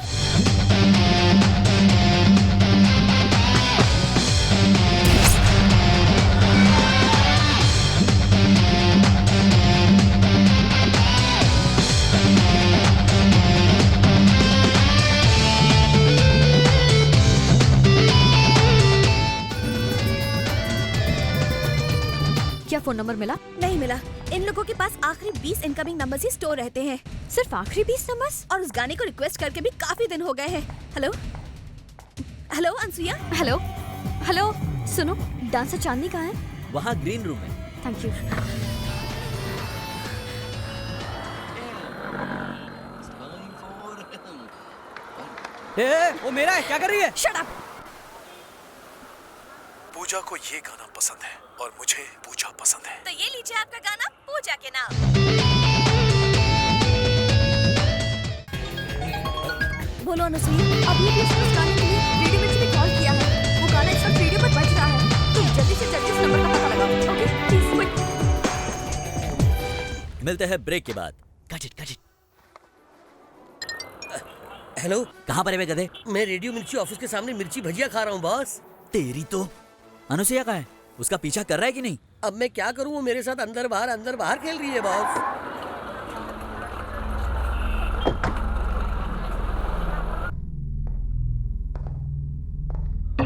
क्या फोन नंबर मिला? नहीं मिला। इन लोगों के पास आखिरी 20 इनकमिंग नंबर्स ही स्टोर रहते हैं। सिर्फ आखिरी 20 नंबर्स? और उस गाने को रिक्वेस्ट करके भी काफी दिन हो गए हैं। Hello hello Anasuya. Hello hello, सुनो, डांसर चांदनी कहाँ है? वहाँ ग्रीन रूम में। Thank you. वो मेरा है, क्या कर रही है? Shut up. पूजा को ये गाना पसंद है और मुझे पूजा पसंद है। तो ये लीजिए आपका गाना पूजा के नाम। बोलो अनसुईया। अभी भी उसने उस गाने के लिए रेडियो मिर्ची में कॉल किया है। वो गाना इस वक्त रेडियो पर बज रहा है। तुम जल्दी से जल्दी उस नंबर का पता लगाओ, ओके? Please quick. मिलते हैं ब्रेक के बाद। Cut it. हेलो, कहाँ पर है बे गधे? मैं रेडियो मिर्ची ऑफिस के सामने मिर्ची भजिया खा रहा हूँ बॉस। तेरी तो अनुसुईया कहाँ है? उसका पीछा कर रहा है कि नहीं? अब मैं क्या करूँ, वो मेरे साथ अंदर बाहर खेल रही है बॉस।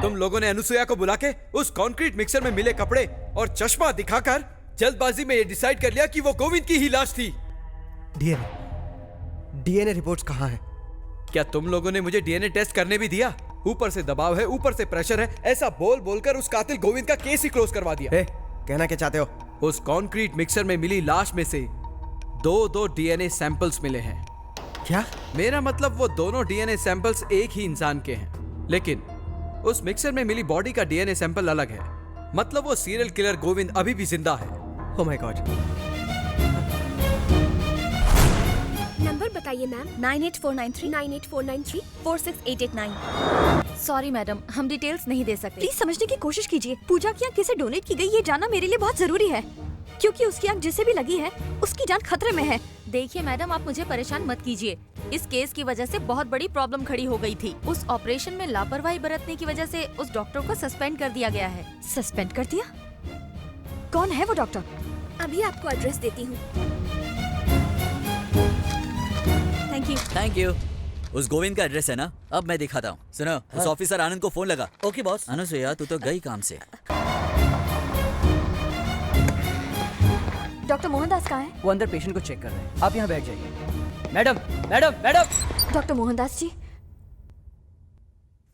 तुम लोगों ने अनुसुईया को बुला के उस कंक्रीट मिक्सर में मिले कपड़े और चश्मा दिखाकर जल्दबाजी में ये डिसाइड कर लिया कि वो गोविंद की ही लाश थी। डीएनए रिपोर्ट्स कहाँ हैं? क्या तुम लोगों ने मुझे डीएनए टेस्ट करने भी दिया? ऊपर से दबाव है, ऊपर से प्रेशर है, ऐसा बोल बोलकर उस कातिल गोविंद का केस ही क्लोज करवा दिया। कहना क्या चाहते हो? उस कंक्रीट मिक्सर में मिली लाश में से दो डीएनए सैंपल्स मिले हैं। क्या? मेरा मतलब वो दोनों डीएनए सैंपल्स एक ही इंसान के हैं, लेकिन उस मिक्सर में मिली बॉडी का डीएनए सैंपल अलग है। मतलब वो सीरियल किलर गोविंद अभी भी जिंदा है। Oh my God. नंबर बताइए मैम। 98493 98493 46889। सॉरी मैडम, हम डिटेल्स नहीं दे सकते। प्लीज समझने की कोशिश कीजिए। पूजा की आंख किसे डोनेट की गई ये जानना मेरे लिए बहुत जरूरी है, क्योंकि उसकी आंख जिसे भी लगी है उसकी जान खतरे में है। देखिए मैडम, आप मुझे परेशान मत कीजिए। इस केस की वजह से बहुत बड़ी प्रॉब्लम खड़ी हो गई थी। उस ऑपरेशन में लापरवाही बरतने की वजह से उस डॉक्टर को सस्पेंड कर दिया गया है। सस्पेंड कर दिया? कौन है वो डॉक्टर? अभी आपको एड्रेस देती हूँ। Thank you. उस गोविंद का एड्रेस है ना? अब मैं दिखाता हूँ। सुनो, उस ऑफिसर आनंद को फोन लगा। Okay boss. अनुसुईया, तू तो गई काम से। डॉक्टर मोहनदास कहाँ है? वो अंदर पेशेंट को चेक कर रहे हैं, आप यहाँ बैठ जाइए। Madam madam madam. Doctor Mohandas ji.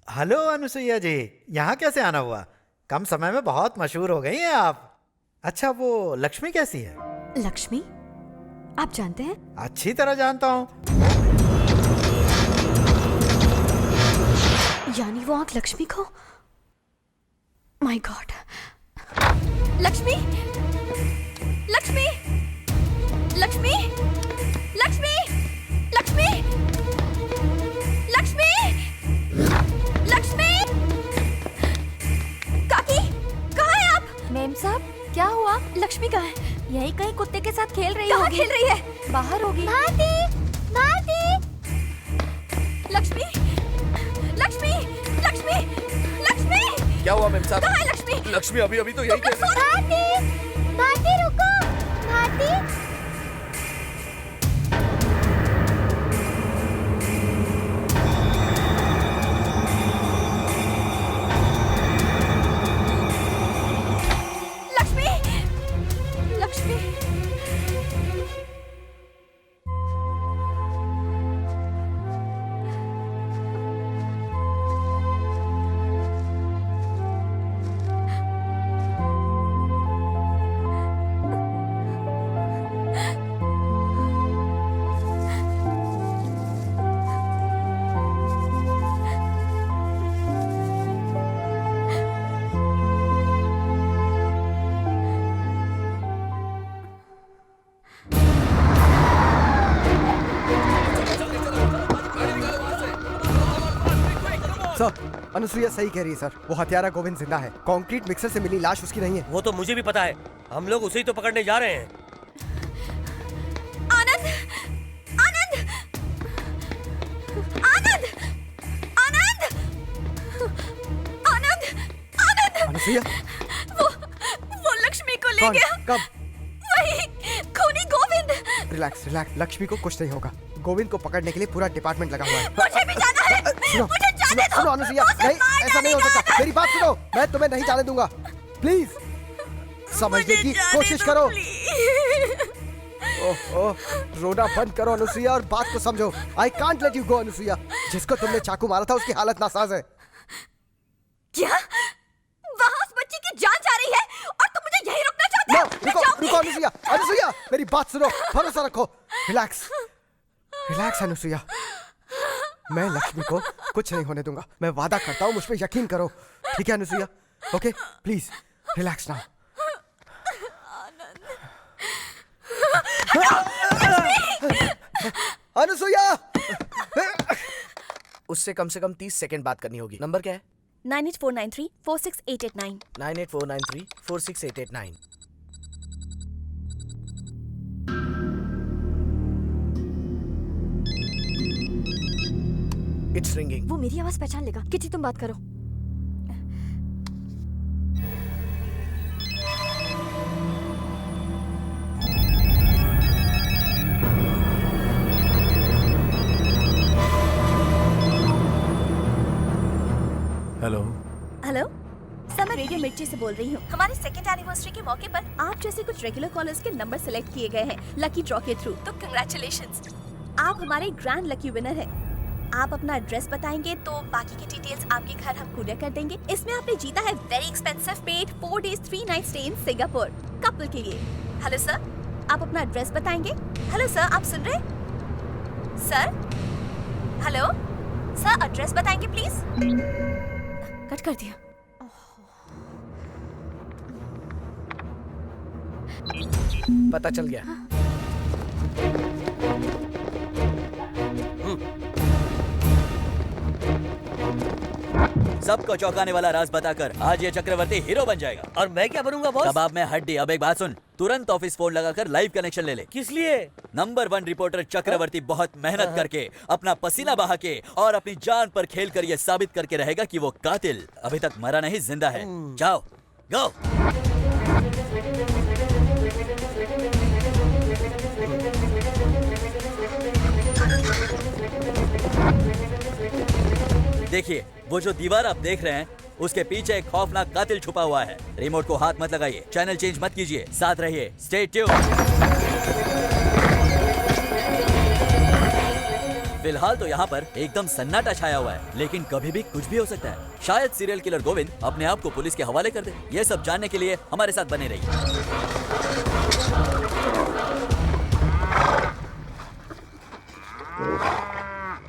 Hello Anusuya ji, यहाँ कैसे आना हुआ? कम समय में बहुत मशहूर हो गई हैं आप। अच्छा, वो लक्ष्मी कैसी है? लक्ष्मी? आप जानते हैं? अच्छी तरह जानता हूँ। यानी वो आंख लक्ष्मी को? My god. लक्ष्मी, लक्ष्मी, लक्ष्मी, लक्ष्मी, लक्ष्मी, लक्ष्मी, लक्ष्मी। काकी, कहाँ है आप? मैम साहब, क्या हुआ? लक्ष्मी कहाँ है? यही कहीं कुत्ते के साथ खेल रही कहाँ होगी। खेल रही है? बाहर होगी। लक्ष्मी, लक्ष्मी, लक्ष्मी, लक्ष्मी। क्या हुआ मैम साहब? कहाँ है लक्ष्मी? लक्ष्मी अभी तो यही कह भारती रुको। भारती। लक्ष्मी, लक्ष्मी। सर, अनुसुईया सही कह रही है सर। वो हत्यारा गोविंद जिंदा है। कंक्रीट मिक्सर से मिली लाश उसकी नहीं है। वो तो मुझे भी पता है। हम लोग उसे ही तो पकड़ने जा रहे हैं। आनंद, आनंद, आनंद, आनंद, आनंद, आनंद। अनुसुईया, वो लक्ष्मी को ले कौन? गया। कब? वही खूनी गोविंद। रिलैक्स रिलैक्स, लक्ष्मी को कुछ नहीं होगा। गोविंद को पकड़ने के लिए पूरा डिपार्टमेंट लगा हुआ है। मुझे भी जाना है। सुनो, मुझे जाने दो। सुनो अनुसुईया, उसे नहीं, मार ऐसा नहीं हो डालेगा। सकता। मेरी बात सुनो, मैं तुम्हें नहीं जाने दूंगा। प्लीज समझने की कोशिश करो। ओह, रोना बंद करो अनुसुईया और बात को समझो। I can't let you go Anusuiya. जिसको तुमने चाकू मारा था उसकी हालत नासाज है। क्या? वहाँ उस बच्ची की जान जा रही है और तुम मुझे यहीं रोकना चाहते हो? मैं रुको जाऊंगी। रुको अनुसुईया, अनुसुईया मेरी बात सुनो, भरोसा रखो। रिलैक्स रिलैक्स अनुसुईया, मैं लक्ष्मी को कुछ नहीं होने दूंगा। मैं वादा करता हूँ, मुझ पे यकीन करो। ठीक है Anusuiya? Okay, please relax now. Anusuiya, उससे कम से कम 30 सेकंड बात करनी होगी। नंबर क्या है? 98493 46889। 98493 46889। It's ringing. वो मेरी आवाज पहचान लेगा। किटी तुम बात करो। हेलो हेलो सर, मैं रेडियो मिर्ची से बोल रही हूँ। हमारे सेकंड एनिवर्सरी के मौके पर आप जैसे कुछ रेगुलर कॉलर्स के नंबर सेलेक्ट किए गए हैं लकी ड्रॉ के थ्रू, तो कंग्रेचुलेशंस, आप हमारे ग्रैंड लकी विनर हैं। आप अपना एड्रेस बताएंगे तो बाकी की डिटेल्स आपके घर हम कुरियर कर देंगे। इसमें आपने जीता है very expensive paid 4 days 3 nights stay in Singapore couple के लिए। हेलो सर, आप अपना एड्रेस बताएंगे? हेलो सर, आप सुन रहे? सर, हेलो सर, एड्रेस बताएंगे प्लीज? कट कर दिया। पता चल गया। सबको चौंकाने वाला राज बताकर आज ये चक्रवर्ती हीरो बन जाएगा। और मैं क्या बनूंगा बॉस? कबाब में हड्डी। अब एक बात सुन, तुरंत ऑफिस फोन लगाकर लाइव कनेक्शन ले ले। किस लिए? नंबर 1 रिपोर्टर चक्रवर्ती बहुत मेहनत करके, अपना पसीना बहा के और अपनी जान पर खेल कर ये साबित करके रहेगा कि वो कातिल अभी तक मरा नहीं, जिंदा है। जाओ, गो। देखिए, वो जो दीवार आप देख रहे हैं उसके पीछे एक खौफनाक कातिल छुपा हुआ है। रिमोट को हाथ मत लगाइए, चैनल चेंज मत कीजिए, साथ रहिए, स्टे ट्यून्ड। फिलहाल तो यहाँ पर एकदम सन्नाटा छाया हुआ है, लेकिन कभी भी कुछ भी हो सकता है। शायद सीरियल किलर गोविंद अपने आप को पुलिस के हवाले कर दे। ये सब जानने के लिए हमारे साथ बने रहिए।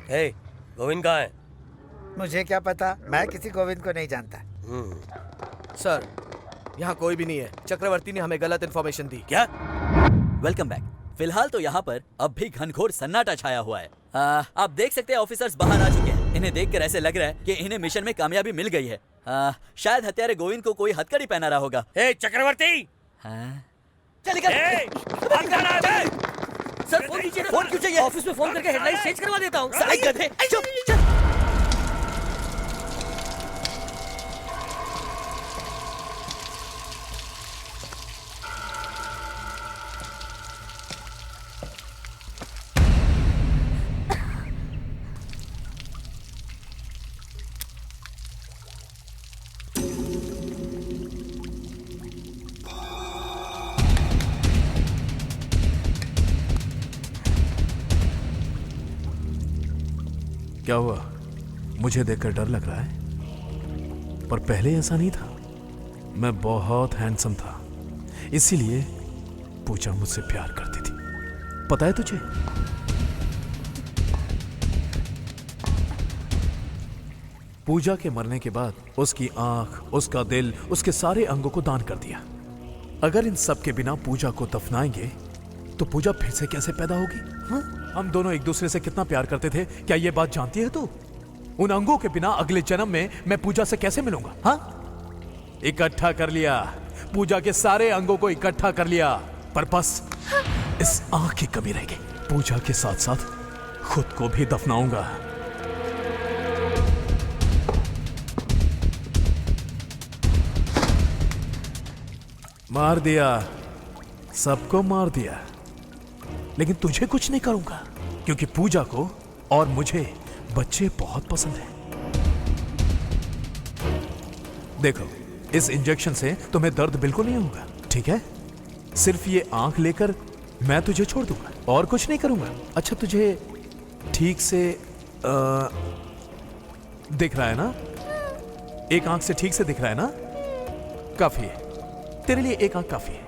हे, गोविंद कहाँ है? मुझे क्या पता, मैं किसी गोविंद को नहीं जानता। सर, यहाँ कोई भी नहीं है। चक्रवर्ती ने हमें गलत इन्फॉर्मेशन दी। क्या? Welcome back. फिलहाल तो यहाँ पर अब भी घनघोर सन्नाटा छाया हुआ है। आप देख सकते हैं ऑफिसर्स बाहर आ चुके हैं। इन्हें देखकर ऐसे लग रहा है कि इन्हें मिशन में कामयाबी मिल गई है। शायद हत्यारे गोविंद को कोई हथकड़ी पहना रहा होगा। हे चक्रवर्ती! चल निकल। सर फोन कीजिए। फोन क्यों चाहिए? ऑफिस में फोन करके हेडलाइन चेंज करवा देता हूँ। साले गधे, चुप, चल। क्या हुआ? मुझे देखकर डर लग रहा है, पर पहले ऐसा नहीं था। मैं बहुत हैंडसम था, इसीलिए पूजा मुझसे प्यार करती थी। पता है तुझे? पूजा के मरने के बाद उसकी आंख, उसका दिल, उसके सारे अंगों को दान कर दिया। अगर इन सब के बिना पूजा को दफनाएंगे तो पूजा फिर से कैसे पैदा होगी? हाँ? हम दोनों एक दूसरे से कितना प्यार करते थे, क्या ये बात जानती है तू? उन अंगों के बिना अगले जन्म में मैं पूजा से कैसे मिलूंगा? हाँ? इकट्ठा कर लिया, पूजा के सारे अंगों को इकट्ठा कर लिया, पर बस इस आंख की कमी रह गई। पूजा के साथ साथ खुद को भी दफनाऊंगा। मार दिया, सबको मार दिया, लेकिन तुझे कुछ नहीं करूंगा, क्योंकि पूजा को और मुझे बच्चे बहुत पसंद हैं। देखो, इस इंजेक्शन से तुम्हें दर्द बिल्कुल नहीं होगा, ठीक है? सिर्फ ये आंख लेकर मैं तुझे छोड़ दूंगा और कुछ नहीं करूंगा। अच्छा, तुझे ठीक से दिख रहा है ना? एक आंख से ठीक से दिख रहा है ना? काफी है, तेरे लिए एक आंख काफी है।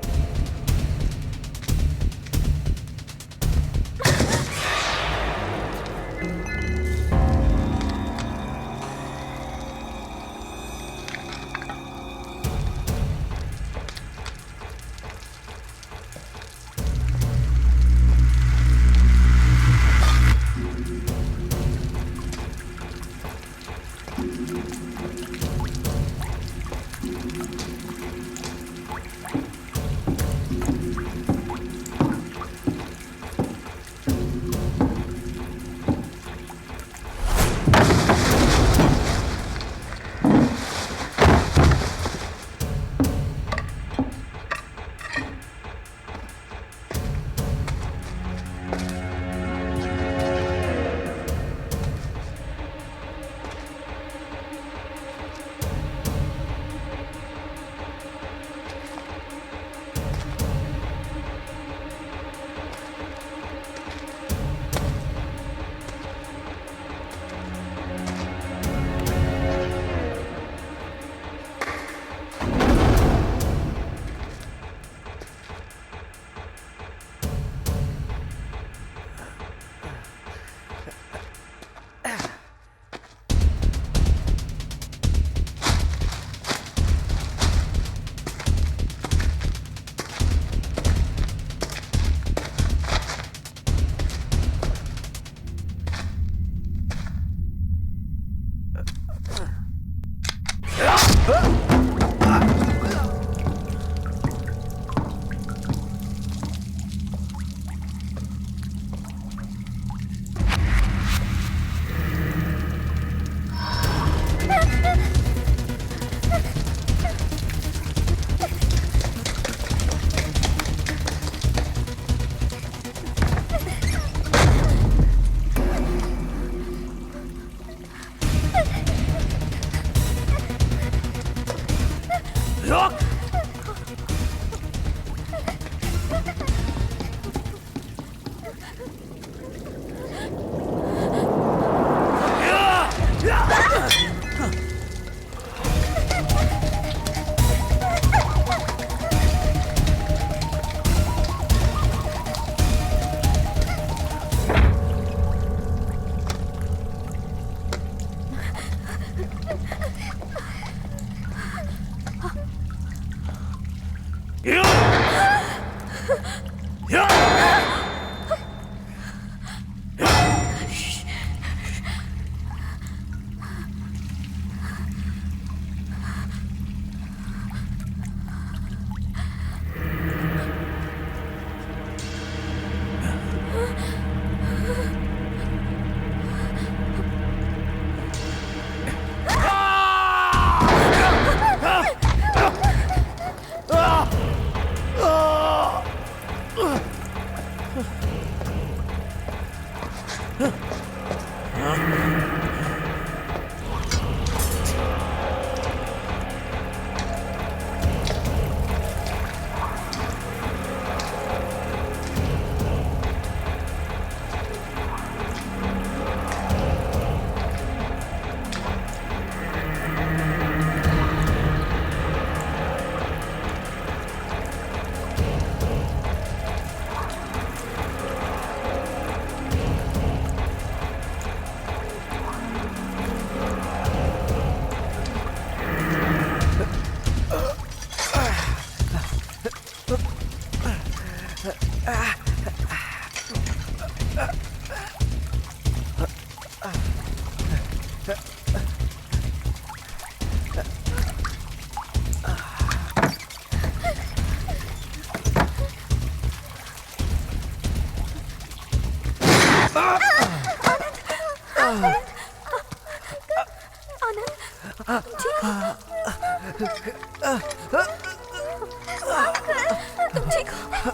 तुम ठीक हो?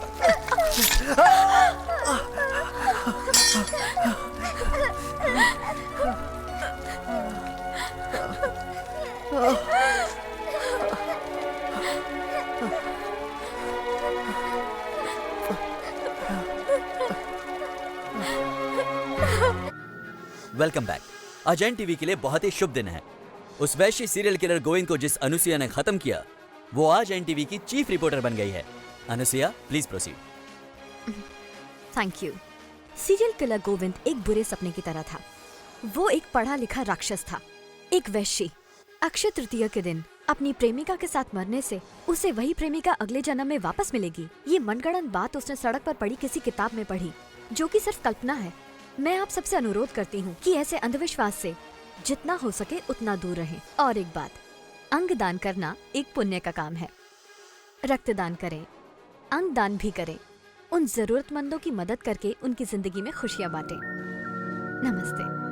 Welcome back. आज एनटीवी के लिए बहुत ही शुभ दिन है। उस वैश्य सीरियल किलर गोविंद को जिस अनुसुया ने खत्म किया, वो आज एनटीवी की चीफ रिपोर्टर बन गई है। Anusuya, please proceed. Thank you. Serial killer Govind एक बुरे सपने की तरह था। वो एक पढ़ा लिखा राक्षस था, एक वैश्य। अक्षय तृतीया के दिन अपनी प्रेमिका के साथ मरने से उसे वही प्रेमिका अगले जन्म में वापस मिलेगी, ये मनगढ़ंत बात उसने सड़क पर पढ़ी किसी किताब में पढ़ी, जो कि सिर्फ कल्पना है। मैं आप सबसे अनुरोध करती हूँ कि ऐसे अंधविश्वास से जितना हो सके उतना दूर रहें। और एक बात, अंग दान करना एक पुण्य का काम है। रक्तदान करें, अंग दान भी करें, उन जरूरतमंदों की मदद करके उनकी जिंदगी में खुशियां बांटें। नमस्ते।